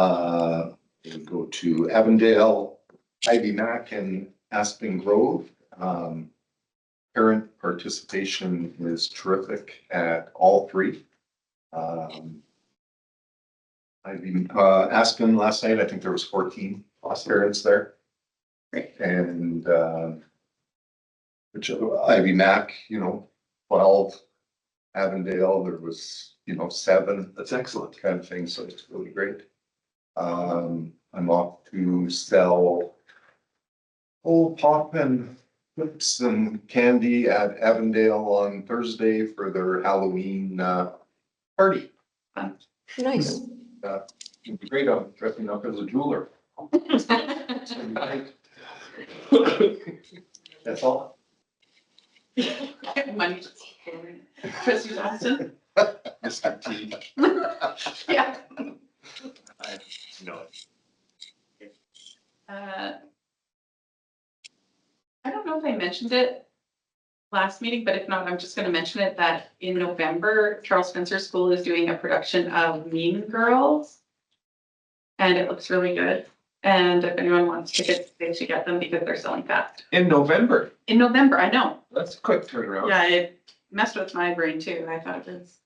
F: go to Avondale, Ivy Mac, and Aspen Grove. Parent participation is terrific at all three. Aspen last night, I think there was 14 parents there.
A: Great.
F: And which Ivy Mac, 12. Avondale, there was, 7.
D: That's excellent.
F: Kind of thing, so it's really great. I'm off to sell pop and whips and candy at Avondale on Thursday for their Halloween party.
C: Nice.
F: It'd be great. I'm dressing up as a jeweler. That's all.
A: Money. Trustee Johnson?
F: Mr. T.
A: Yeah.
F: No.
A: I don't know if I mentioned it last meeting, but if not, I'm just gonna mention it that in November, Charles Spencer School is doing a production of Mean Girls. And it looks really good. And if anyone wants tickets, they should get them because they're selling fast.
B: In November,
A: In November, I know.
B: that's a quick turnaround.
A: Yeah, it messed with my brain too. I thought it was.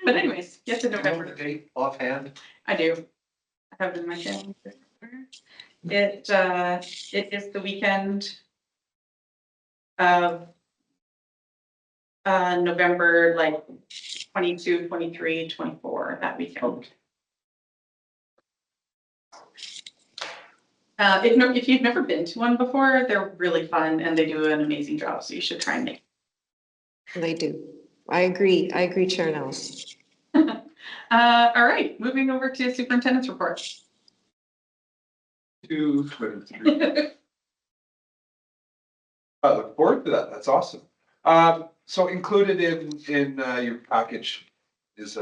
A: But anyways, yes, in
F: Do you know
A: November.
F: the date offhand?
A: I do. I have it in my calendar. It is the weekend of November, like 22, 23, 24, that weekend. If you've never been to one before, they're really fun and they do an amazing job, so you should try and make.
C: They do. I agree, Chair Nellis.
A: All right, moving over to superintendent's report.
D: 223. I look forward to that. That's awesome. So included in your package is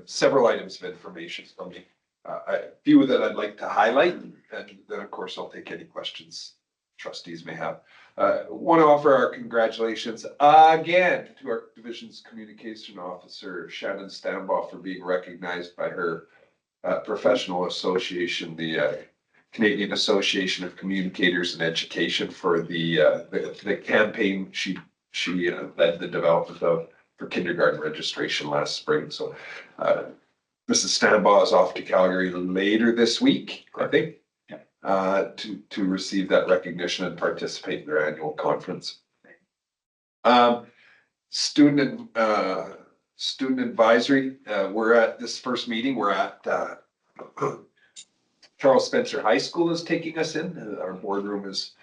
D: several items of information from me. A few that I'd like to highlight, and then of course I'll take any questions trustees may have. Want to offer our congratulations again to our division's communication officer, Shannon Stambaugh, for being recognized by her professional association, the Canadian Association of Communicators in Education, for the campaign she led the development of for kindergarten registration last spring. So Mrs. Stambaugh is off to Calgary later this week, I think, to receive that recognition and participate in their annual conference. Student advisory, we're at this first meeting, we're at Charles Spencer High School is taking us in. Our boardroom is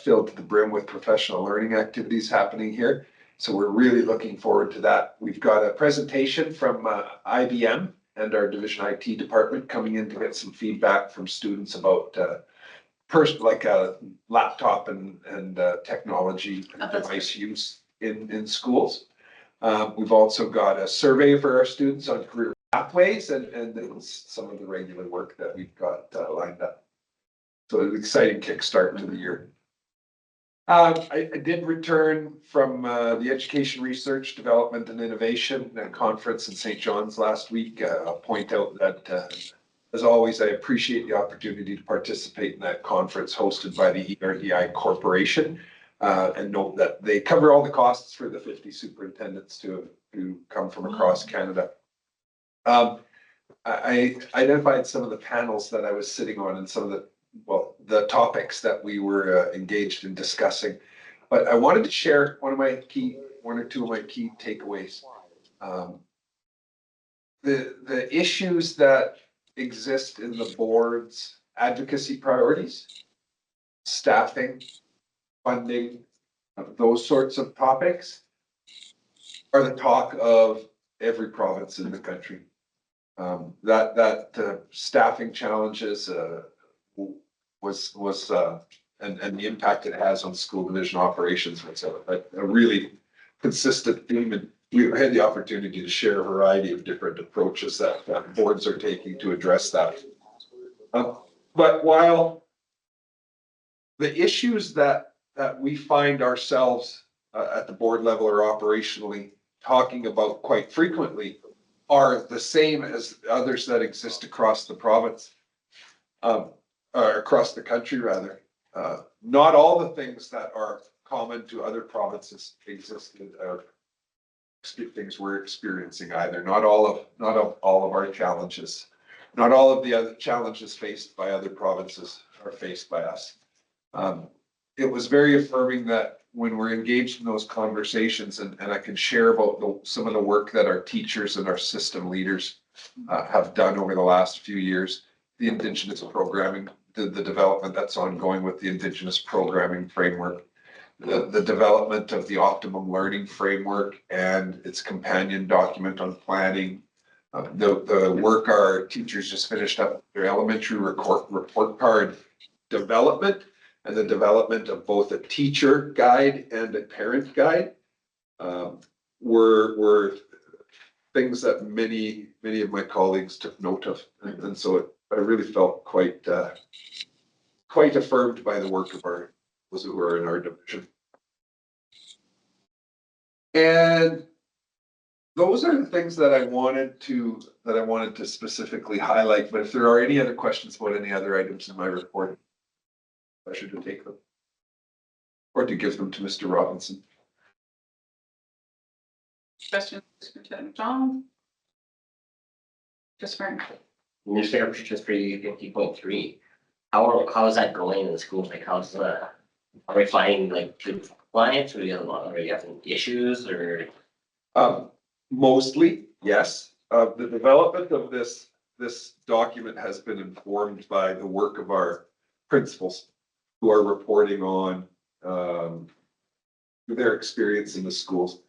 D: filled to the brim with professional learning activities happening here. So we're really looking forward to that. We've got a presentation from IBM and our division IT department coming in to get some feedback from students about laptop and technology and device use in schools. We've also got a survey for our students on career pathways and some of the regular work that we've got lined up. So an exciting kickstart to the year. I did return from the Education Research Development and Innovation Conference in St. John's last week. I'll point out that, as always, I appreciate the opportunity to participate in that conference hosted by the ERDI Corporation, and note that they cover all the costs for the 50 superintendents who come from across Canada. I identified some of the panels that I was sitting on and some of the topics that we were engaged in discussing. But I wanted to share one or two of my key takeaways. The issues that exist in the board's advocacy priorities, staffing, funding, those sorts of topics are the talk of every province in the country. That staffing challenges was and the impact it has on school division operations was a really consistent theme, and we had the opportunity to share a variety of different approaches that boards are taking to address that. But while the issues that we find ourselves at the board level or operationally talking about quite frequently are the same as others that exist across the province, or across the country rather. Not all the things that are common to other provinces existed or things we're experiencing either. Not all of our challenges, not all of the other challenges faced by other provinces are faced by us. It was very affirming that when we're engaged in those conversations, and I can share about some of the work that our teachers and our system leaders have done over the last few years, the Indigenous programming, the development that's ongoing with the Indigenous programming framework, the development of the optimum learning framework and its companion document on planning, the work our teachers just finished up, their elementary report card development, and the development of both a teacher guide and a parent guide, were things that many of my colleagues took note of. And so I really felt quite affirmed by the work of those who are in our division. And those are the things that I wanted to specifically highlight. But if there are any other questions about any other items in my report, pleasure to take them or to give them to Mr. Robinson.
A: Question, Superintendent McDonald? Just for
E: Administrative Procedures for 50.3. How is that going in the schools? Like, are we finding like good clients, or are we having issues, or?
D: Mostly, yes. The development of this document has been informed by the work of our principals who are reporting on their experience in the schools.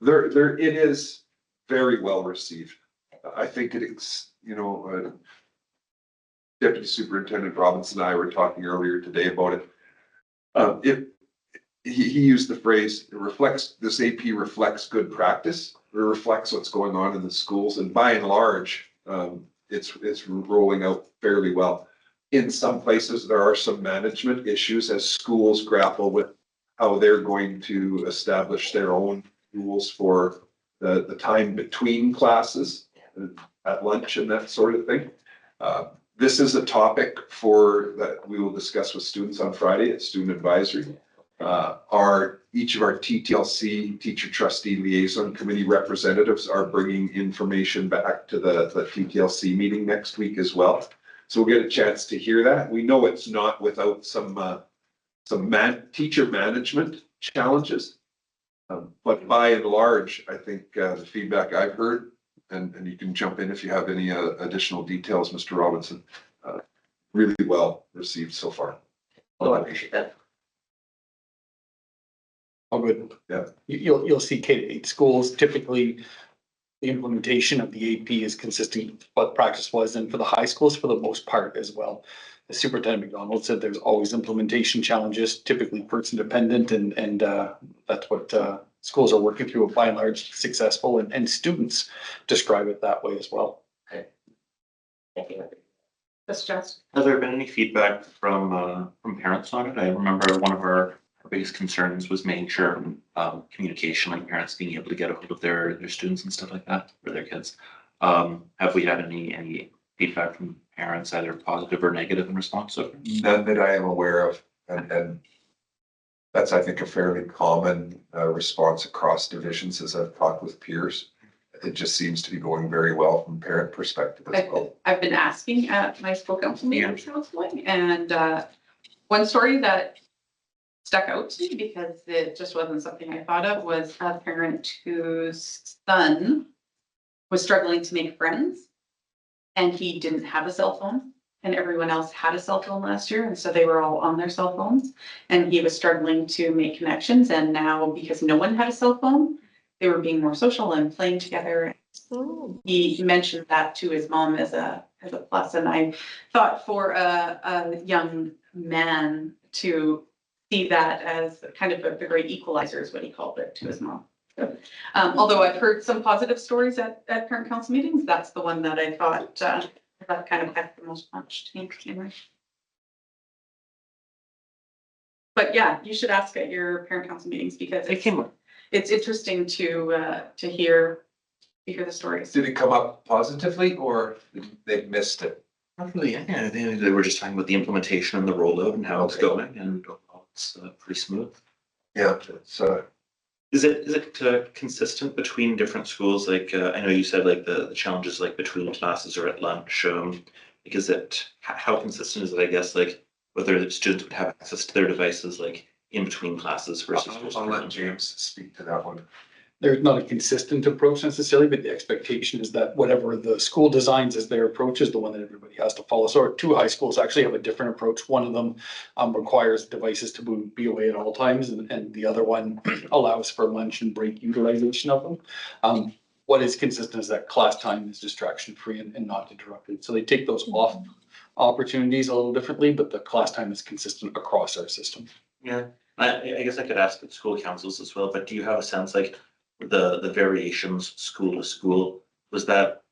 D: It is very well received. I think it's, Deputy Superintendent Robinson and I were talking earlier today about it. He used the phrase, this AP reflects good practice. It reflects what's going on in the schools, and by and large, it's rolling out fairly well. In some places, there are some management issues as schools grapple with how they're going to establish their own rules for the time between classes, at lunch and that sort of thing. This is a topic that we will discuss with students on Friday at Student Advisory. Each of our TTLC, Teacher Trustee Liaison Committee representatives are bringing information back to the TTLC meeting next week as well. So we'll get a chance to hear that. We know it's not without some teacher management challenges. But by and large, I think the feedback I've heard, and you can jump in if you have any additional details, Mr. Robinson, really well received so far.
E: Oh, I appreciate that.
B: All good.
D: Yeah.
B: You'll see K-8 schools, typically the implementation of the AP is consistent with what practice was, and for the high schools for the most part as well. As Superintendent McDonald said, there's always implementation challenges, typically person dependent, and that's what schools are working through, by and large successful, and students describe it that way as well.
E: Okay. Thank you.
A: That's just.
G: Has there been any feedback from parents on it? I remember one of our biggest concerns was making sure communication, like parents being able to get a hold of their students and stuff like that for their kids. Have we had any feedback from parents, either positive or negative in response to it?
D: None that I am aware of, and that's, I think, a fairly common response across divisions as I've talked with peers. It just seems to be going very well from a parent perspective as well.
A: I've been asking at my school council meetings counseling, and one story that stuck out to me because it just wasn't something I thought of, was a parent whose son was struggling to make friends, and he didn't have a cell phone, and everyone else had a cell phone last year, and so they were all on their cell phones. And he was struggling to make connections, and now because no one had a cell phone, they were being more social and playing together.
C: Oh,
A: He mentioned that to his mom as a plus, and I thought for a young man to see that as kind of the great equalizer is what he called it to his mom. Although I've heard some positive stories at parent council meetings, that's the one that I thought that kind of packed the most punch to me anyway. But yeah, you should ask at your parent council meetings because
G: It came up.
A: it's interesting to hear the stories.
D: Did it come up positively or they missed it?
G: Not really, yeah, they were just talking about the implementation and the rollout and how it's
D: Okay.
G: going, and overall it's pretty smooth.
F: Yeah, it's,
G: Is it consistent between different schools? Like, I know you said like the challenges like between classes or at lunch. Like, is it, how consistent is it, I guess, like whether the students would have access to their devices like in between classes versus just
D: I'll
G: during
D: let
G: lunch?
D: James speak to that one.
B: There's not a consistent approach necessarily, but the expectation is that whatever the school designs as their approach is the one that everybody has to follow. So our two high schools actually have a different approach. One of them requires devices to be away at all times, and the other one allows for lunch and break utilization of them. What is consistent is that class time is distraction free and not interrupted. So they take those off opportunities a little differently, but the class time is consistent across our system.
G: Yeah, I guess I could ask the school councils as well, but do you have a sense like the variations school to school, was that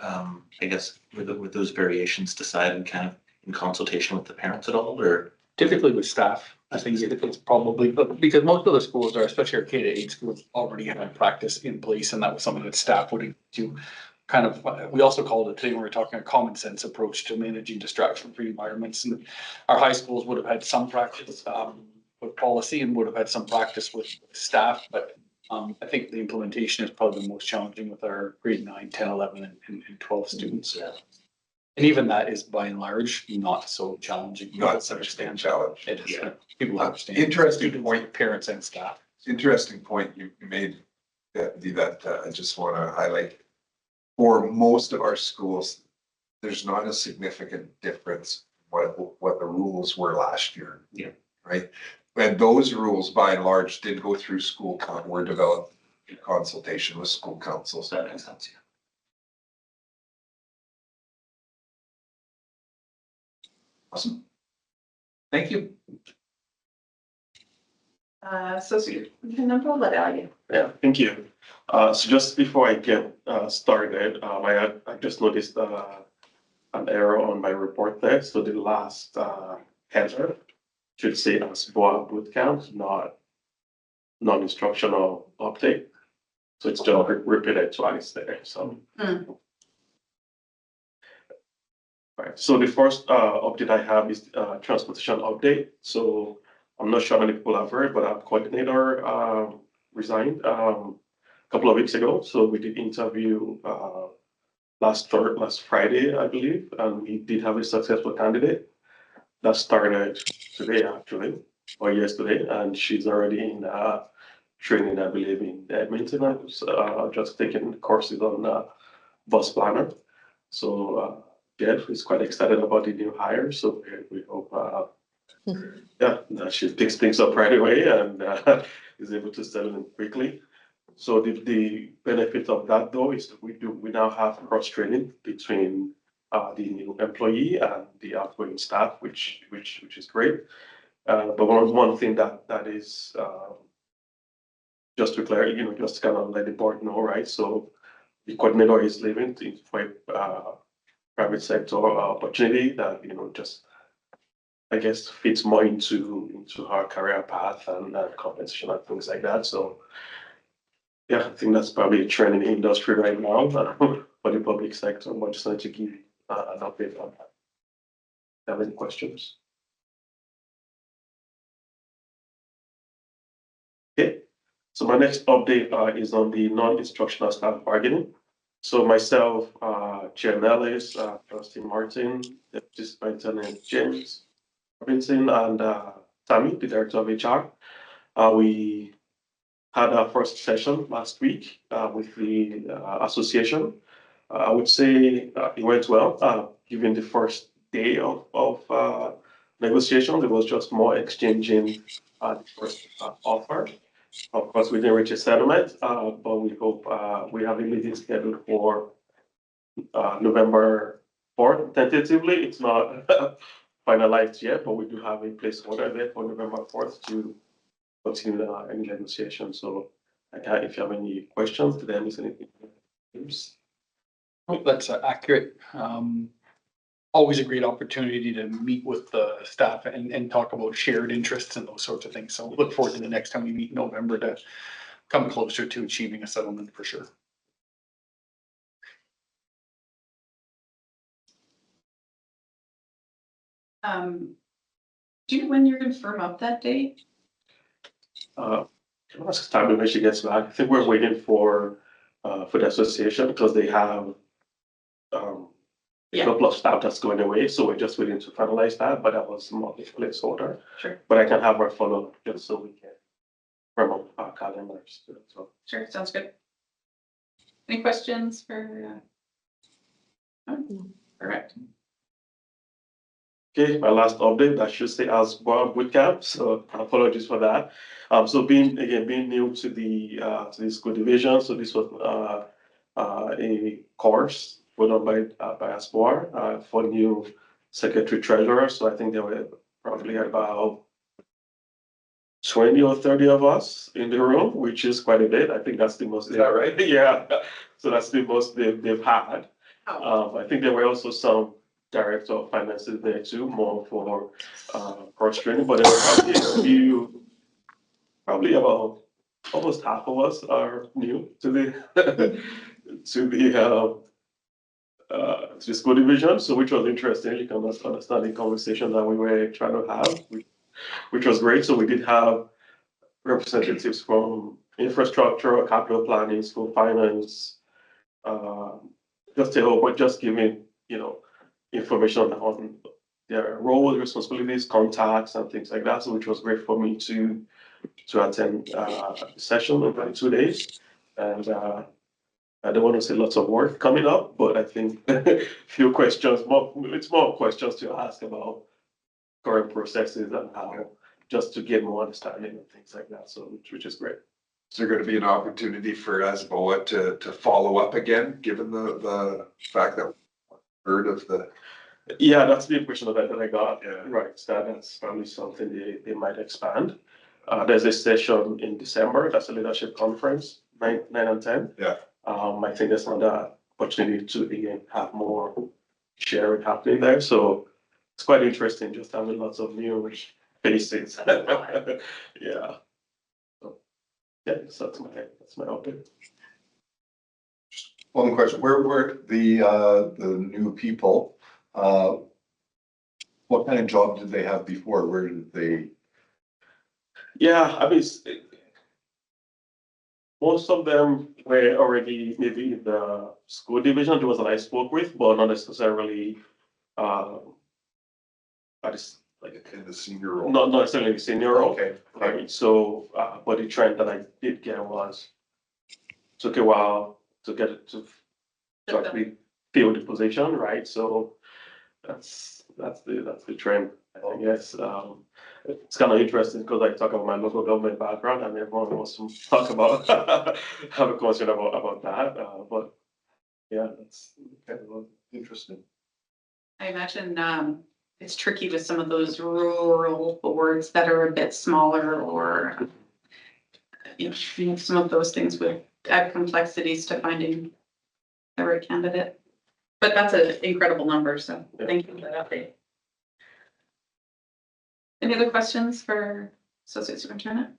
G: I guess were those variations decided kind of in consultation with the parents at all, or?
B: Typically with staff, I think it's probably, but because most of the schools are, especially our K to 8 schools, already have practice in place, and that was something that staff would do. Kind of, we also called it today when we were talking a common sense approach to managing distraction-free environments, and our high schools would have had some practice with policy and would have had some practice with staff, but I think the implementation is probably the most challenging with our grade 9, 10, 11, and 12 students.
G: Yeah.
B: And even that is by and large not so challenging.
D: Not such a big challenge.
B: It is.
G: Yeah.
B: People understand.
D: Interesting
B: Students,
D: point.
B: Parents and staff.
D: Interesting point you made, that I just want to highlight. For most of our schools, there's not a significant difference what the rules were last year.
G: Yeah.
D: Right? And those rules by and large did go through were developed in consultation with school councils.
G: So that makes sense, yeah.
D: Awesome. Thank you.
A: Number what are you?
I: Yeah, thank you. So just before I get started, I just noticed an error on my report there. So the last header should say as BOA bootcamp, not non-instructional update. So it's just repeated twice there, so. Right, so the first update I have is transportation update. So I'm not sure how many people have heard, but our coordinator resigned a couple of weeks ago. So we did interview last Friday, I believe, and we did have a successful candidate that started today actually, or yesterday, and she's already in training, I believe, in Edmonton, just taking courses on bus planner. So Jeff is quite excited about the new hire, so we hope that she picks things up right away and is able to settle in quickly. So the benefit of that though is that we now have cross training between the new employee and the outgoing staff, which is great. But one thing that is just to clarify, just kind of let the board know, right? So the coordinator is leaving for a private sector opportunity that just I guess fits more into her career path and compensation and things like that. So yeah, I think that's probably a trend in the industry right now for the public sector. But just wanted to give an update on that. Have any questions? Okay, so my next update is on the non-instructional staff bargaining. So myself, Chair Nellis, Trustee Martin, Deputy Superintendent James Robinson, and Tammy, the Director of HR. We had our first session last week with the association. I would say it went well, given the first day of negotiations. It was just more exchanging the first offer. Of course, we didn't reach a settlement, but we hope we have a meeting scheduled for November 4th. Tentatively, it's not finalized yet, but we do have a placeholder there for November 4th to continue any negotiations. So if you have any questions, did I miss anything?
B: Oh, that's accurate. Always a great opportunity to meet with the staff and talk about shared interests and those sorts of things. So look forward to the next time we meet in November to come closer to achieving a settlement for sure.
A: Do you know when you're gonna firm up that date?
I: Ask Tammy when she gets back. I think we're waiting for the association because they have a
A: Yeah.
I: couple of staff that's going away, so we're just waiting to finalize that, but that was more the placeholder.
A: Sure.
I: But I can have her follow just so we can firm up our calendars. So
A: Sure, sounds good. Any questions for? No? Correct.
I: okay, my last update, I should say as well bootcamp, so apologies for that. So being new to the school division, so this was a course put on by ASPOR for new secretary treasurer. So I think there were probably about 20 or 30 of us in the room, which is quite a bit. I think that's the most.
D: Is that right?
I: Yeah, so that's the most they've had. I think there were also some director of finances there too, more for cross training, but there were probably a few, probably about almost half of us are new to the to the school division. So which was interesting. You can understand the conversation that we were trying to have, which was great. So we did have representatives from infrastructure, capital planning, school finance, just a whole, but just giving, information on their roles, responsibilities, contacts, and things like that. So which was great for me to attend the session over 2 days. And I don't want to say lots of work coming up, but I think a few questions, it's more questions to ask about current processes and how, just to get more understanding and things like that. So which is great.
D: Is there going to be an opportunity for ASBOA to follow up again, given the fact that we heard of the?
I: Yeah, that's the impression that I got.
D: Yeah.
I: Right, so that's probably something they might expand. There's a session in December, that's a leadership conference, 9 and 10.
D: Yeah.
I: I think there's another opportunity to again have more sharing happening there. So it's quite interesting just having lots of new faces. Yeah. So, yeah, so that's my update.
F: One question, where were the new people? What kind of job did they have before? Where did they?
I: Yeah, I mean, most of them were already maybe in the school division, the ones that I spoke with, but not necessarily, I just like,
F: In the senior role?
I: not necessarily the senior role.
F: Okay,
I: Right, so, but the trend that I did get was, took a while to get it to actually fill the position, right? So that's the trend, I guess. It's kind of interesting because I talk about my local government background and everyone wants to talk about, have a question about that, but yeah, that's
F: okay, well, interesting.
A: I imagine it's tricky with some of those rural boards that are a bit smaller or some of those things would add complexities to finding the right candidate. But that's an incredible number, so thank you for that update. Any other questions for Associate Superintendent?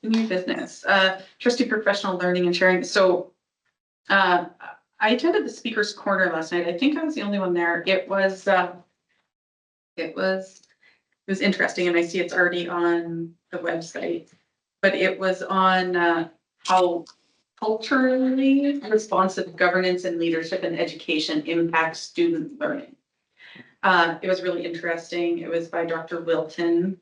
A: New business, trustee professional learning and sharing. So I attended the speaker's corner last night. I think I was the only one there. It was interesting, and I see it's already on the website, but it was on how culturally responsive governance and leadership and education impacts student learning. It was really interesting. It was by Dr. Wilton.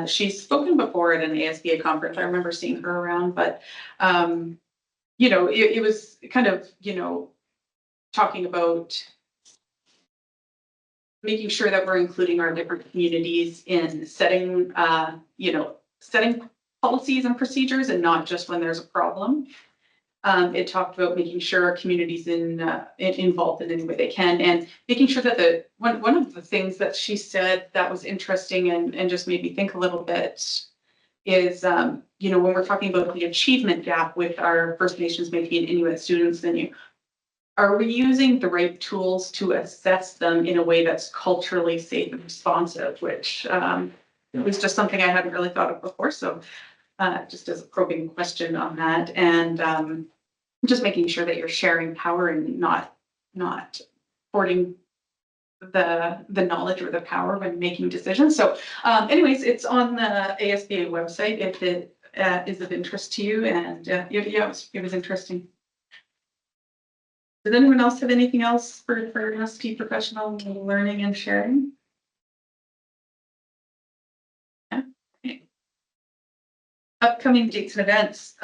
A: She's spoken before at an ASBA conference. I remember seeing her around, but, it was kind of, talking about making sure that we're including our different communities in setting, setting policies and procedures and not just when there's a problem. It talked about making sure our communities involved in any way they can and making sure that one of the things that she said that was interesting and just made me think a little bit is, when we're talking about the achievement gap with our First Nations, Métis and Inuit students, are we using the right tools to assess them in a way that's culturally safe and responsive, which was just something I hadn't really thought of before. So just as a probing question on that, and just making sure that you're sharing power and not hoarding the knowledge or the power when making decisions. So anyways, it's on the ASBA website if it is of interest to you. And it was interesting. Does anyone else have anything else for us to be professional learning and sharing? Yeah. Okay. Upcoming dates and events.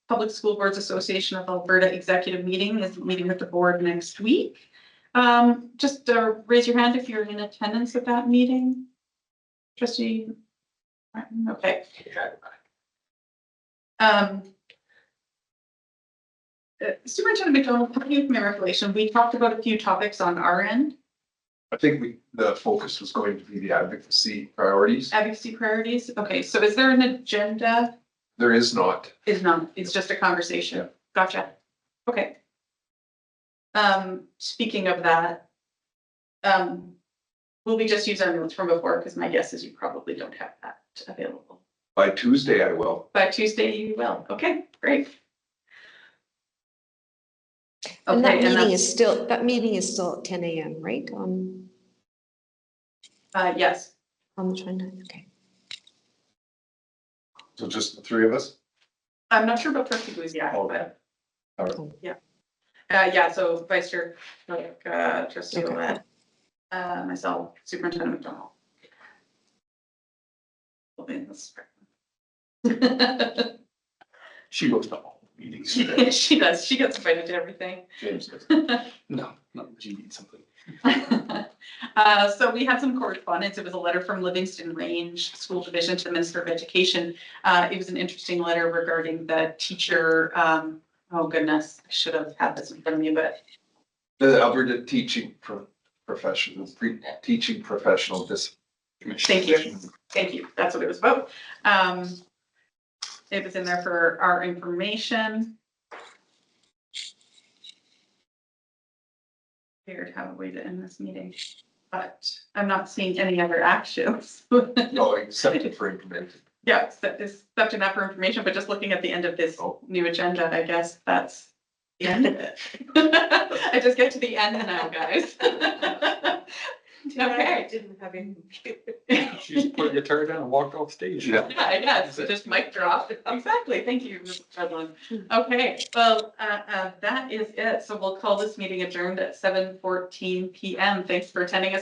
A: Public School Boards Association of Alberta Executive Meeting is meeting with the board next week. Just raise your hand if you're in attendance at that meeting. Trustee Martin, okay. Superintendent McDonald, coming in from my recollection, we talked about a few topics on our end.
D: I think the focus was going to be the advocacy priorities.
A: Advocacy priorities. Okay, so is there an agenda?
D: There is not.
A: Is not. It's just a conversation.
D: Yeah.
A: Gotcha. Okay. Speaking of that, will we just use our notes from before? Because my guess is you probably don't have that available.
D: By Tuesday, I will.
A: By Tuesday, you will. Okay, great.
C: And that
A: Okay,
C: meeting is still at 10 a.m., right?
A: yes.
C: On the 29th, okay.
D: So just the three of us?
A: I'm not sure about trustee Boozy yet, but
D: All right.
A: yeah, so Vice Chair, trustee
C: Okay.
A: Olet, myself, Superintendent McDonald.
B: She goes to all meetings.
A: She does. She gets invited to everything.
B: James does. No, she needs something.
A: So we had some correspondence. It was a letter from Livingston Range School Division to the Minister of Education. It was an interesting letter regarding the teacher. Oh goodness, I should have had this in front of me, but
D: The Alberta teaching professional
A: thank you. Thank you. That's what it was about. It was in there for our information. Figured to have a way to end this meeting, but I'm not seeing any other actions.
D: No, except for implementing.
A: Yeah, except enough for information, but just looking at the end of this new agenda, I guess that's the end of it. I just get to the end now, guys.
H: I didn't have any.
B: She just put a guitar down and walked off stage.
D: Yeah.
A: Yeah, yes, just mic drop. Exactly. Thank you, Mrs. Fedlin. Okay, well, that is it. So we'll call this meeting adjourned at 7:14 p.m. Thanks for attending us.